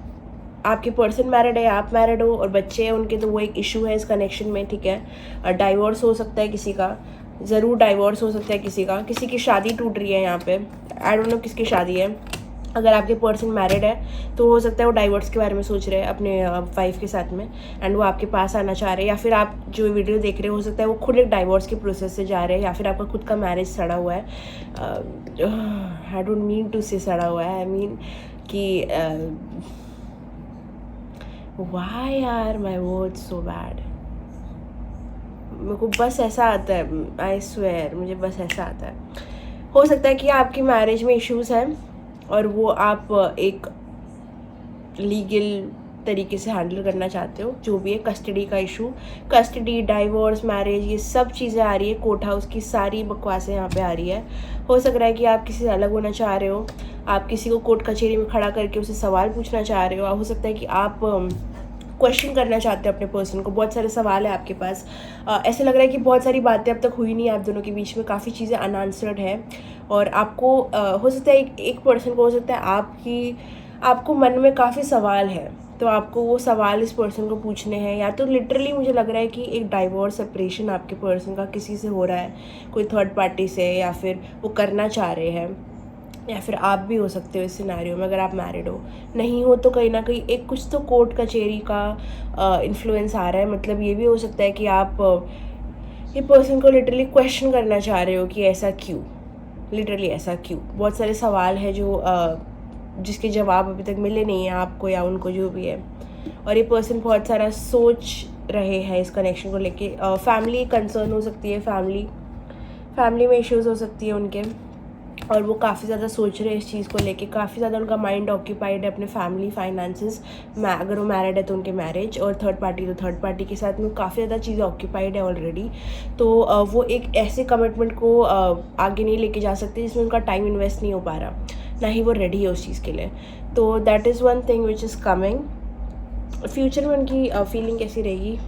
आपके पर्सन मैरिड है, आप मैरिड हो और बच्चे हैं उनके, तो वो एक इशू है इस कनेक्शन में, ठीक है। डाइवोर्स हो सकता है किसी का, ज़रूर डाइवोर्स हो सकता है किसी का, किसी की शादी टूट रही है यहाँ पे। आई डोंट नो किसकी शादी है, अगर आपके पर्सन मैरिड है तो हो सकता है वो डाइवोर्स के बारे में सोच रहे हैं अपने वाइफ के साथ में, एंड वो आपके पास आना चाह रहे हैं, या फिर आप जो वीडियो देख रहे हो हो सकता है वो खुद एक डाइवोर्स के प्रोसेस से जा रहे हैं, या फिर आपका खुद का मैरिज सड़ा हुआ है। आई डोंट मीन टू से सड़ा हुआ है, आई मीन कि why are my words so bad. मेरे को बस ऐसा आता है, आई स्वेयर, मुझे बस ऐसा आता है। हो सकता है कि आपकी मैरिज में इश्यूज़ हैं और वो आप एक लीगल तरीके से हैंडल करना चाहते हो, जो भी है, कस्टडी का इशू, कस्टडी, डाइवोर्स, मैरिज, ये सब चीज़ें आ रही है, कोर्ट हाउस की सारी बकवासें यहाँ पे आ रही है। हो सक रहा है कि आप किसी से अलग होना चाह रहे हो, आप किसी को कोर्ट कचहरी में खड़ा करके उसे सवाल पूछना चाह रहे हो, हो सकता है कि आप क्वेश्चन करना चाहते हो अपने पर्सन को, बहुत सारे सवाल है आपके पास। ऐसे लग रहा है कि बहुत सारी बातें अब तक हुई नहीं आप दोनों के बीच में, काफ़ी चीज़ें अनआंसर्ड है, और आपको हो सकता है एक पर्सन को, हो सकता है आपको मन में काफ़ी सवाल है, तो आपको वो सवाल इस पर्सन को पूछने हैं, या तो लिटरली मुझे लग रहा है कि एक डाइवोर्स सेपरेशन आपके पर्सन का किसी से हो रहा है, कोई थर्ड पार्टी से, या फिर वो करना चाह रहे हैं, या फिर आप भी हो सकते हो इस सिनेरियो में अगर आप मैरिड हो। नहीं हो तो कहीं ना कहीं एक कुछ तो कोर्ट कचहरी का इन्फ्लुएंस आ रहा है। मतलब ये भी हो सकता है कि आप ये पर्सन को लिटरली क्वेश्चन करना चाह रहे हो कि ऐसा क्यों, लिटरली ऐसा क्यों। बहुत सारे सवाल है जो जिसके जवाब अभी तक मिले नहीं हैं आपको या उनको, जो भी है, और ये पर्सन बहुत सारा सोच रहे हैं इस कनेक्शन को लेके। फैमिली कंसर्न हो सकती है, फैमिली में इश्यूज़ हो सकती है उनके, और वो काफ़ी ज़्यादा सोच रहे हैं इस चीज़ को लेके, काफ़ी ज़्यादा उनका माइंड ऑक्यूपाइड है अपने फैमिली, फाइनेंसेस, अगर वो मैरिड है तो उनके मैरिज, और थर्ड पार्टी तो थर्ड पार्टी के साथ में काफ़ी ज़्यादा चीज़ें ऑक्यूपाइड है ऑलरेडी। तो वो एक ऐसे कमिटमेंट को आगे नहीं लेके जा सकते जिसमें उनका टाइम इन्वेस्ट नहीं हो पा रहा, ना ही वो रेडी है उस चीज़ के लिए। तो that is one thing which is coming. Future में उनकी फीलिंग कैसी रहेगी?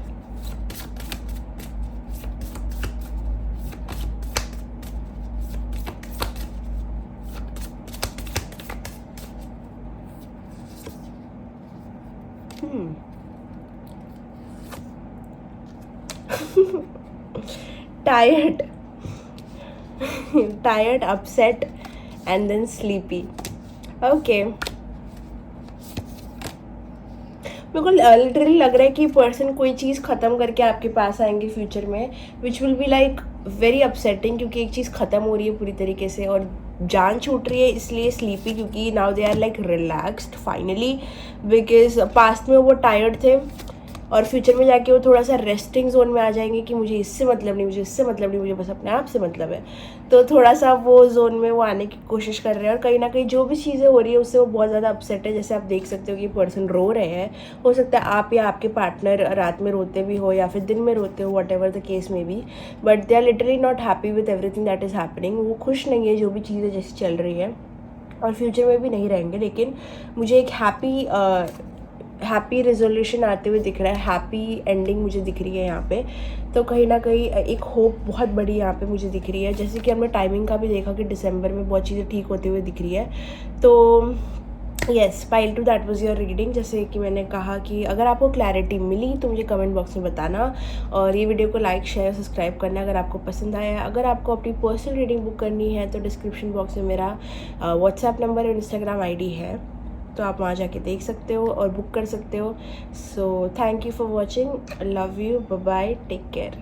tired tired, upset, and then sleepy. Okay, मेरे को लिटरली लग रहा है कि पर्सन कोई चीज़ ख़त्म करके आपके पास आएंगे फ्यूचर में, which will be like very upsetting, क्योंकि एक चीज़ ख़त्म हो रही है पूरी तरीके से, और जान छूट रही है इसलिए स्लीपी, क्योंकि now they are like relaxed finally, because past में वो टायर्ड थे और फ्यूचर में जाके वो थोड़ा सा रेस्टिंग जोन में आ जाएंगे कि मुझे इससे मतलब नहीं, मुझे इससे मतलब नहीं, मुझे बस अपने आप से मतलब है। तो थोड़ा सा वो जोन में वो आने की कोशिश कर रहे हैं, और कहीं ना कहीं जो भी चीज़ें हो रही है उससे वो बहुत ज़्यादा अपसेट है। जैसे आप देख सकते हो कि पर्सन रो रहे हैं, हो सकता है आप या आपके पार्टनर रात में रोते भी हो या फिर दिन में रोते हो, whatever the case may be, but they are literally not happy with everything that is happening. वो खुश नहीं है जो भी चीज़ें जैसे चल रही है, और फ्यूचर में भी नहीं रहेंगे। लेकिन मुझे एक हैप्पी रेजोल्यूशन आते हुए दिख रहा है, हैप्पी एंडिंग मुझे दिख रही है यहाँ पे। तो कहीं ना कहीं एक होप बहुत बड़ी यहाँ पे मुझे दिख रही है, जैसे कि हमने टाइमिंग का भी देखा कि दिसंबर में बहुत चीज़ें ठीक होते हुए दिख रही है। तो yes, pile two, that was your reading. जैसे कि मैंने कहा कि अगर आपको क्लैरिटी मिली तो मुझे कमेंट बॉक्स में बताना, और ये वीडियो को लाइक, शेयर, सब्सक्राइब करना अगर आपको पसंद आया है। अगर आपको अपनी पर्सनल रीडिंग बुक करनी है तो डिस्क्रिप्शन बॉक्स में मेरा व्हाट्सएप नंबर और इंस्टाग्राम आईडी है, तो आप वहाँ जाके देख सकते हो और बुक कर सकते हो। So thank you for watching, love you, bye bye, take care.